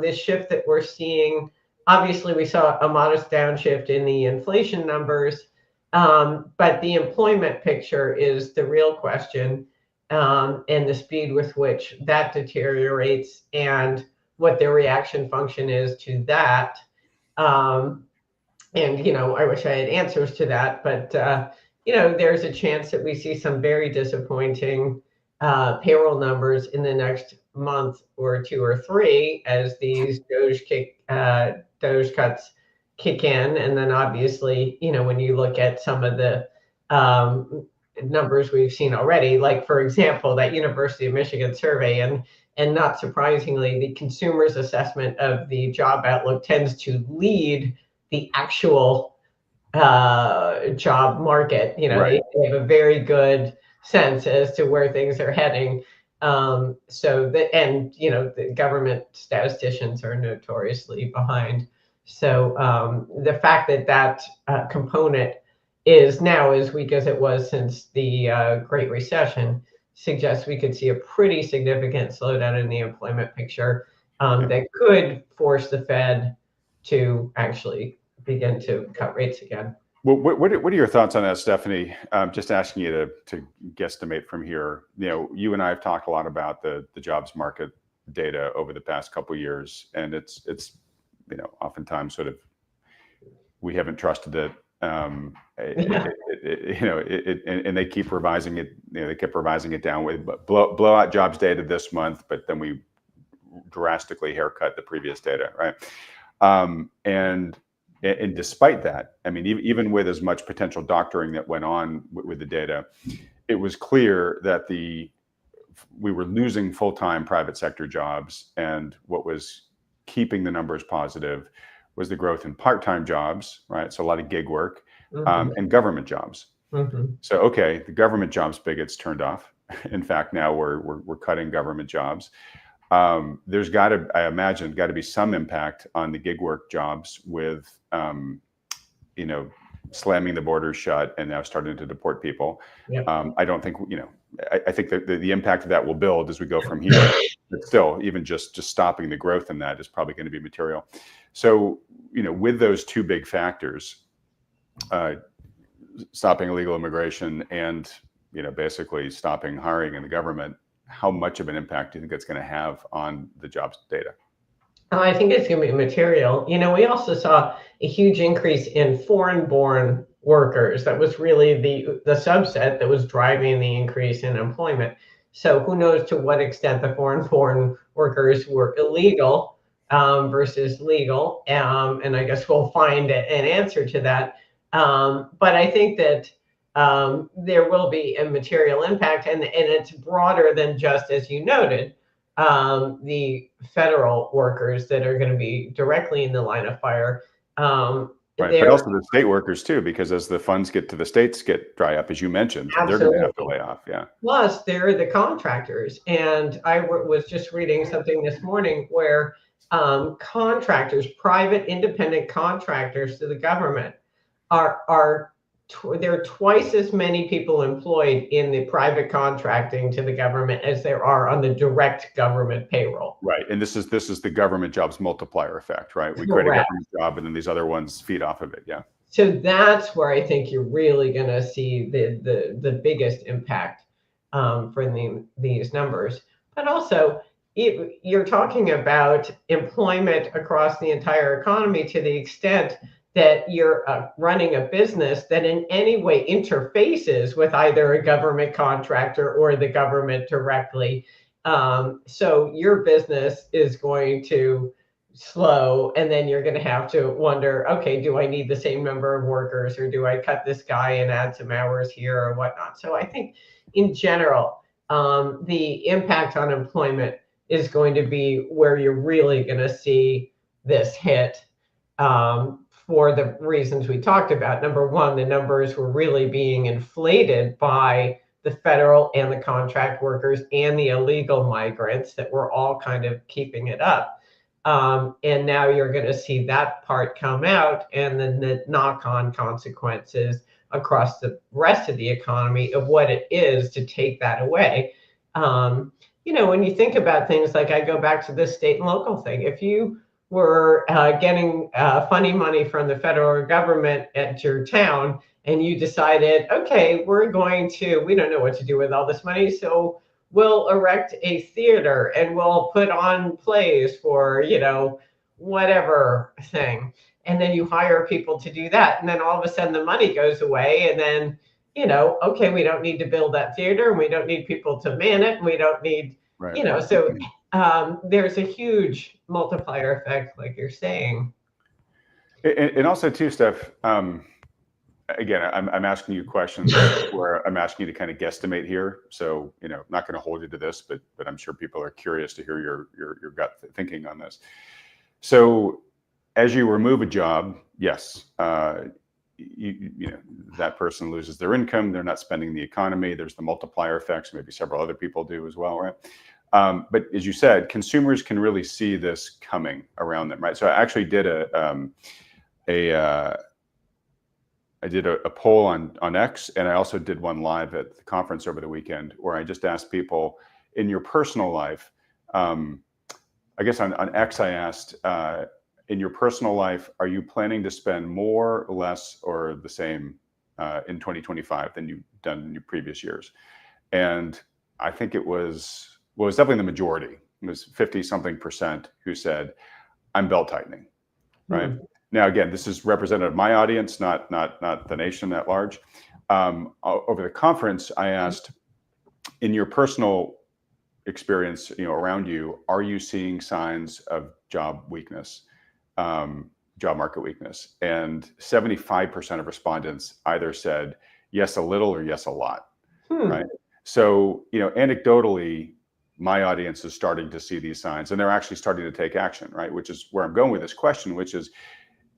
this shift that we're seeing. Obviously, we saw a modest downshift in the inflation numbers, but the employment picture is the real question, and the speed with which that deteriorates and what their reaction function is to that. And I wish I had answers to that, but there's a chance that we see some very disappointing payroll numbers in the next month or two or three as these Doge cuts kick in. And then obviously, when you look at some of the numbers we've seen already, like for example, that University of Michigan survey, and not surprisingly, the consumer's assessment of the job outlook tends to lead the actual job market. Right. They have a very good sense as to where things are heading. The government statisticians are notoriously behind. So the fact that component is now as weak as it was since the Great Recession suggests we could see a pretty significant slowdown in the employment picture that could force the Fed to actually begin to cut rates again. Well, what are your thoughts on that, Stephanie? Just asking you to guesstimate from here. You and I have talked a lot about the jobs market data over the past couple of years, and it's oftentimes sort of we haven't trusted it. And they keep revising it. They kept revising it down with blowout jobs data this month, but then we drastically haircut the previous data, right? And despite that, I mean, even with as much potential doctoring that went on with the data, it was clear that we were losing full-time private sector jobs, and what was keeping the numbers positive was the growth in part-time jobs, right? So a lot of gig work, and government jobs. So okay, the government jobs spigots turned off. In fact, now we're cutting government jobs. There's got to, I imagine, got to be some impact on the gig work jobs with, slamming the borders shut and now starting to deport people. Yep. I don't think, I think that the impact of that will build as we go from here. But still, even just stopping the growth in that is probably going to be material. So, with those two big factors, stopping illegal immigration and, basically stopping hiring in the government, how much of an impact do you think it's going to have on the jobs data? I think it's going to be material. We also saw a huge increase in foreign-born workers. That was really the subset that was driving the increase in employment. So who knows to what extent the foreign-born workers were illegal versus legal. And I guess we'll find an answer to that. But I think that there will be a material impact, and it's broader than just, as you noted, the federal workers that are going to be directly in the line of fire. Right, but also the state workers too, because as the funds get to the states get dry up, as you mentioned, they're going to have to lay off. Yeah. Plus, they're the contractors, and I was just reading something this morning where contractors, private independent contractors to the government, there are twice as many people employed in the private contracting to the government as there are on the direct government payroll. Right, and this is the government jobs multiplier effect, right? We create a government job, and then these other ones feed off of it. Yeah. So that's where I think you're really going to see the biggest impact for these numbers. But also, you're talking about employment across the entire economy to the extent that you're running a business that in any way interfaces with either a government contractor or the government directly. So your business is going to slow, and then you're going to have to wonder, okay, do I need the same number of workers, or do I cut this guy and add some hours here or whatnot? So I think in general, the impact on employment is going to be where you're really going to see this hit. For the reasons we talked about. Number one, the numbers were really being inflated by the federal and the contract workers and the illegal migrants that were all kind of keeping it up. And now you're going to see that part come out, and then the knock-on consequences across the rest of the economy of what it is to take that away. When you think about things like, I go back to this state and local thing. If you were getting funny money from the federal government at your town, and you decided, okay, we don't know what to do with all this money, so we'll erect a theater and we'll put on plays for, whatever thing. And then you hire people to do that. And then all of a sudden the money goes away. And then, okay, we don't need to build that theater, and we don't need people to man it. And we don't need, Right. so there's a huge multiplier effect, like you're saying. And also too, Steph, again, I'm asking you questions where I'm asking you to kind of guesstimate here. So, not going to hold you to this, but I'm sure people are curious to hear your gut thinking on this. So, as you remove a job, yes, that person loses their income. They're not spending the economy. There's the multiplier effects. Maybe several other people do as well, right? But as you said, consumers can really see this coming around them, right? So I actually did I did a poll on X, and I also did one live at the conference over the weekend, where I just asked people, in your personal life, I guess on X I asked, in your personal life, are you planning to spend more, less, or the same in 2025 than you've done in your previous years? And I think it was definitely the majority. It was 50-something% who said, I'm belt tightening, right? Mm-hmm. Now, again, this is representative of my audience, not the nation at large. Over the conference, I asked, in your personal experience, around you, are you seeing signs of job weakness, job market weakness? And 75% of respondents either said yes a little or yes a lot, right? So, anecdotally, my audience is starting to see these signs, and they're actually starting to take action, right? Which is where I'm going with this question, which is,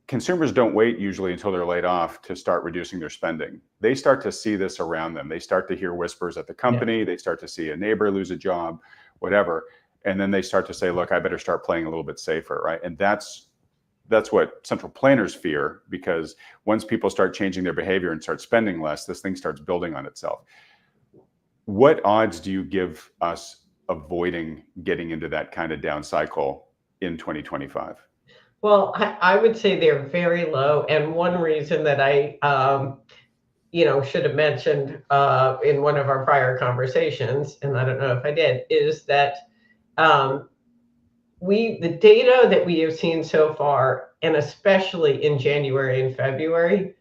consumers don't wait usually until they're laid off to start reducing their spending. They start to see this around them. They start to hear whispers at the company. Yeah. They start to see a neighbor lose a job, whatever. And then they start to say, look, I better start playing a little bit safer, right? And that's what central planners fear, because once people start changing their behavior and start spending less, this thing starts building on itself. What odds do you give us avoiding getting into that kind of down cycle in 2025? Well, I would say they're very low. And one reason that I, should have mentioned in one of our prior conversations, and I don't know if I did, is that the data that we have seen so far, and especially in January and February,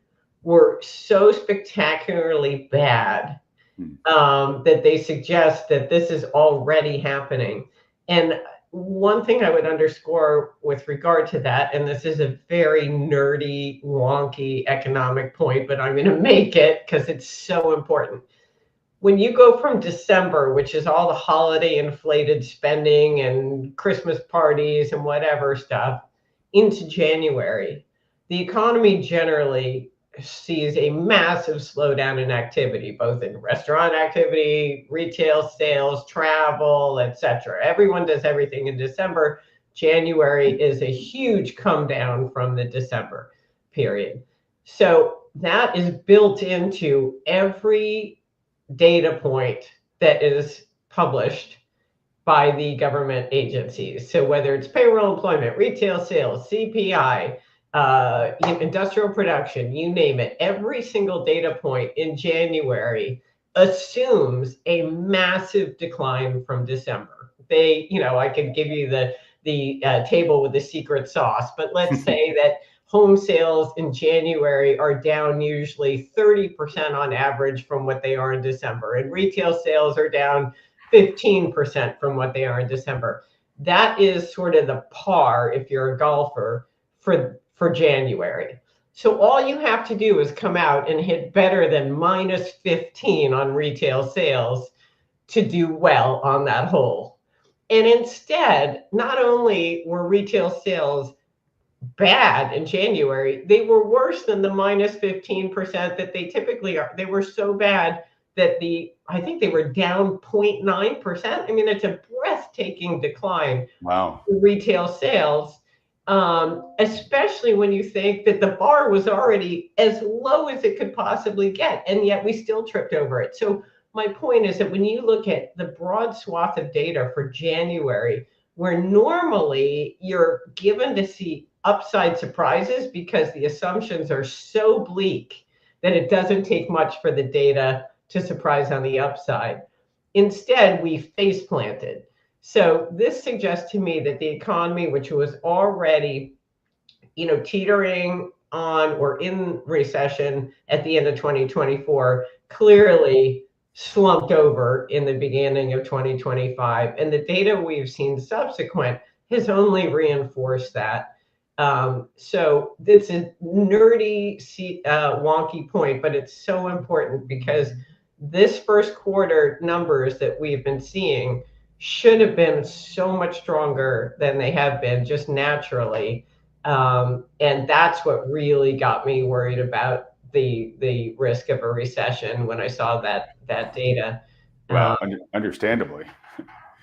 were so spectacularly bad that they suggest that this is already happening. And one thing I would underscore with regard to that, and this is a very nerdy, wonky economic point, but I'm going to make it because it's so important. When you go from December, which is all the holiday inflated spending and Christmas parties and whatever stuff, into January, the economy generally sees a massive slowdown in activity, both in restaurant activity, retail sales, travel, etc. Everyone does everything in December. January is a huge come down from the December period. So that is built into every data point that is published by the government agencies. So whether it's payroll, employment, retail sales, CPI, industrial production, you name it, every single data point in January assumes a massive decline from December. I could give you the table with the secret sauce, but let's say that home sales in January are down usually 30% on average from what they are in December, and retail sales are down 15% from what they are in December. That is sort of the par, if you're a golfer, for January. So all you have to do is come out and hit better than -15 on retail sales to do well on that hole. And instead, not only were retail sales bad in January, they were worse than the -15% that they typically are. They were so bad that I think they were down 0.9%. I mean, it's a breathtaking decline Wow. in retail sales, especially when you think that the bar was already as low as it could possibly get, and yet we still tripped over it. So my point is that when you look at the broad swath of data for January, where normally you're given to see upside surprises because the assumptions are so bleak that it doesn't take much for the data to surprise on the upside. Instead, we face planted. So this suggests to me that the economy, which was already, teetering on or in recession at the end of 2024, clearly slumped over in the beginning of 2025. And the data we've seen subsequent has only reinforced that. So this is nerdy, wonky point, but it's so important because this first quarter numbers that we've been seeing should have been so much stronger than they have been just naturally. And that's what really got me worried about the risk of a recession when I saw that data. Wow, understandably.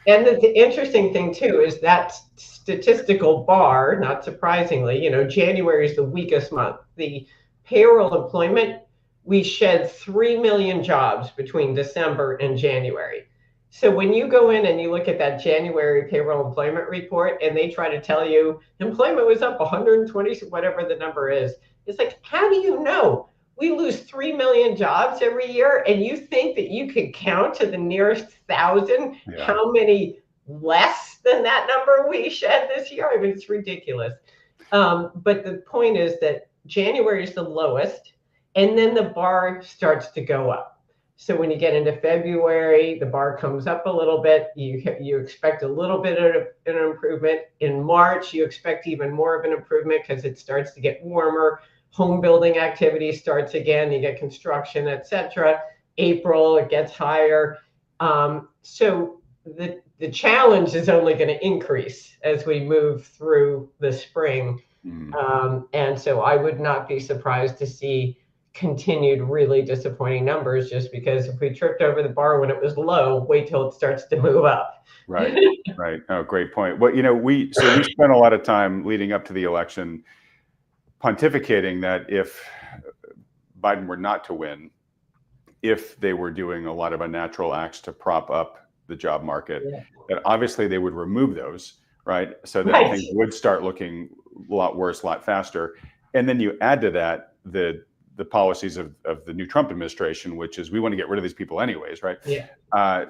And the interesting thing too is that statistical bar, not surprisingly, January is the weakest month. The payroll employment, we shed 3 million jobs between December and January. So when you go in and you look at that January payroll employment report and they try to tell you employment was up 120, whatever the number is, it's like, how do you know? We lose 3 million jobs every year, and you think that you can count to the nearest 1,000 how many less than that number we shed this year? I mean, it's ridiculous. But the point is that January is the lowest, and then the bar starts to go up. So when you get into February, the bar comes up a little bit. You expect a little bit of an improvement. In March, you expect even more of an improvement because it starts to get warmer. Home building activity starts again. You get construction, etc. April, it gets higher. So the challenge is only going to increase as we move through the spring. And so I would not be surprised to see continued really disappointing numbers, just because if we tripped over the bar when it was low, wait till it starts to move up. Right. Oh, great point. Well, we spent a lot of time leading up to the election pontificating that if Biden were not to win, if they were doing a lot of unnatural acts to prop up the job market, that obviously they would remove those, right? So that things would start looking a lot worse, a lot faster. And then you add to that the policies of the new Trump administration, which is we want to get rid of these people anyways, right?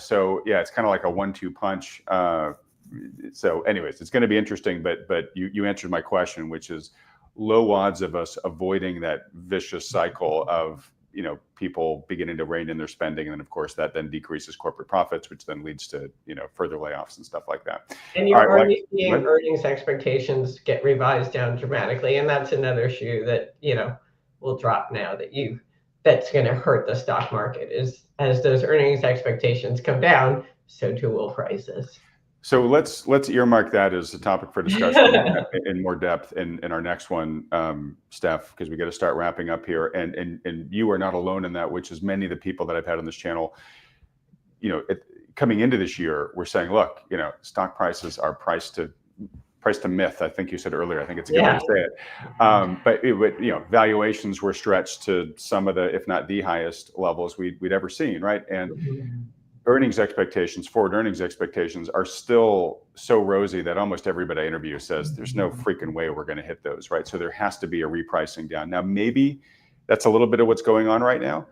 So it's kind of like a 1-2 punch. So anyways, it's going to be interesting, but you answered my question, which is low odds of us avoiding that vicious cycle of people beginning to rein in their spending, and then of course that then decreases corporate profits, which then leads to further layoffs and stuff like that. And you're already seeing earnings expectations get revised down dramatically, and that's another shoe that will drop now that's going to hurt the stock market. Is as those earnings expectations come down, so too will prices. So let's earmark that as a topic for discussion in more depth in our next one, Steph, because we got to start wrapping up here. And you are not alone in that, which is many of the people that I've had on this channel, coming into this year, we're saying, look, stock prices are price to myth. I think you said earlier. I think it's a good way to say it. But valuations were stretched to some of the, if not the highest levels we'd ever seen, right? And forward earnings expectations are still so rosy that almost everybody I interview says there's no freaking way we're going to hit those, right? So there has to be a repricing down. Now, maybe that's a little bit of what's going on right now.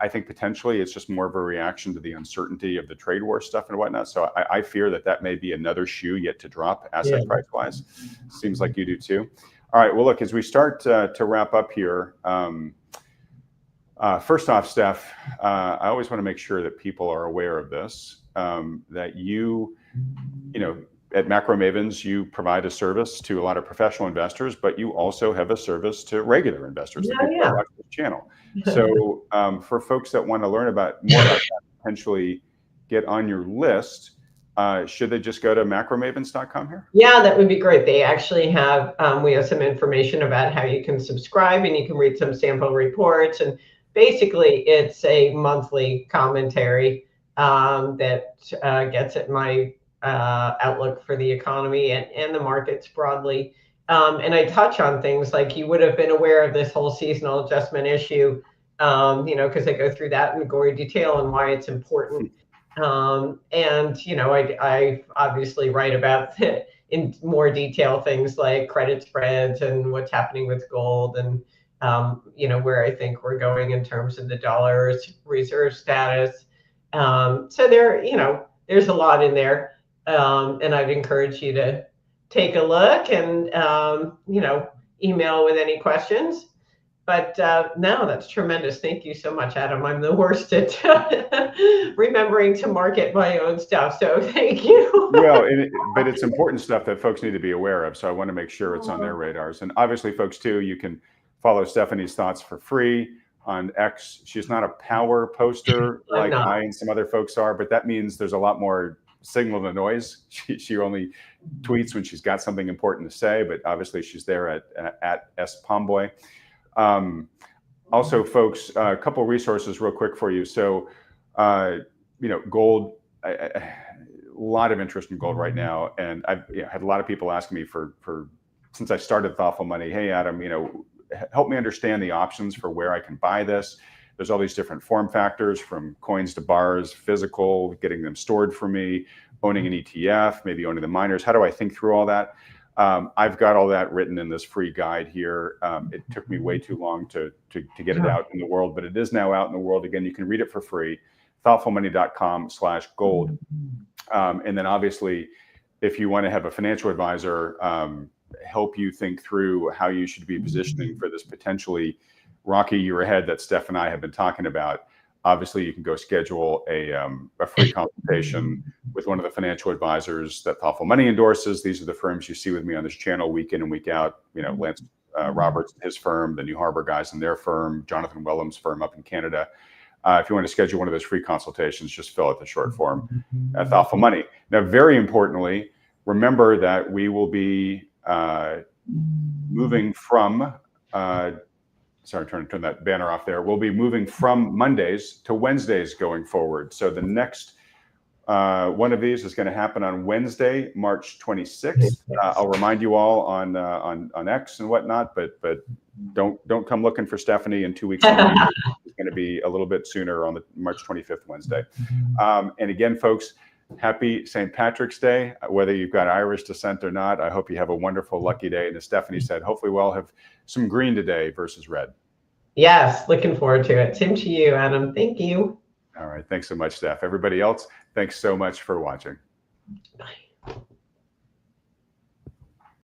I think potentially it's just more of a reaction to the uncertainty of the trade war stuff and whatnot. So I fear that may be another shoe yet to drop asset price wise. Seems like you do too. All right. Well, look, as we start to wrap up here, first off, Steph, I always want to make sure that people are aware of this, that at Macro Mavens, you provide a service to a lot of professional investors, but you also have a service to regular investors that people watch this channel. So for folks that want to learn more about that, potentially get on your list, should they just go to macromavens.com here? Yeah, that would be great. They actually have, we have some information about how you can subscribe, and you can read some sample reports. And basically it's a monthly commentary that gets at my outlook for the economy and the markets broadly. And I touch on things like you would have been aware of this whole seasonal adjustment issue, because I go through that in gory detail and why it's important. And I obviously write about in more detail things like credit spreads and what's happening with gold and where I think we're going in terms of the dollar's reserve status. So there's a lot in there, and I'd encourage you to take a look and email with any questions. But no, that's tremendous. Thank you so much, Adam. I'm the worst at remembering to market my own stuff. So thank you. Well, but it's important stuff that folks need to be aware of. So I want to make sure it's on their radars. And obviously, folks, too, you can follow Stephanie's thoughts for free on X. She's not a power poster like I and some other folks are, but that means there's a lot more signal to noise. She only tweets when she's got something important to say, but obviously she's there at S Pomboy. Also, folks, a couple of resources real quick for you. So, gold, a lot of interest in gold right now. And I've had a lot of people asking me since I started Thoughtful Money, hey, Adam, help me understand the options for where I can buy this. There's all these different form factors from coins to bars, physical, getting them stored for me, owning an ETF, maybe owning the miners. How do I think through all that? I've got all that written in this free guide here. It took me way too long to get it out in the world, but it is now out in the world. Again, you can read it for free, thoughtfulmoney.com/gold. And then obviously, if you want to have a financial advisor help you think through how you should be positioning for this potentially rocky year ahead that Steph and I have been talking about, obviously you can go schedule a free consultation with one of the financial advisors that Thoughtful Money endorses. These are the firms you see with me on this channel week in and week out. Lance Roberts, his firm, the New Harbor guys and their firm, Jonathan Wellham's firm up in Canada. If you want to schedule one of those free consultations, just fill out the short form at Thoughtful Money. Now, very importantly, remember that we will be moving from sorry, I'm trying to turn that banner off there. We'll be moving from Mondays to Wednesdays going forward. So the next one of these is going to happen on Wednesday, March 26th. I'll remind you all on X and whatnot, but don't come looking for Stephanie in 2 weeks. It's going to be a little bit sooner on the March 25th Wednesday. And again, folks, happy St. Patrick's Day. Whether you've got Irish descent or not, I hope you have a wonderful, lucky day. And as Stephanie said, hopefully we'll have some green today versus red. Yes, looking forward to it. Same to you, Adam. Thank you. All right. Thanks so much, Steph. Everybody else, thanks so much for watching. Bye.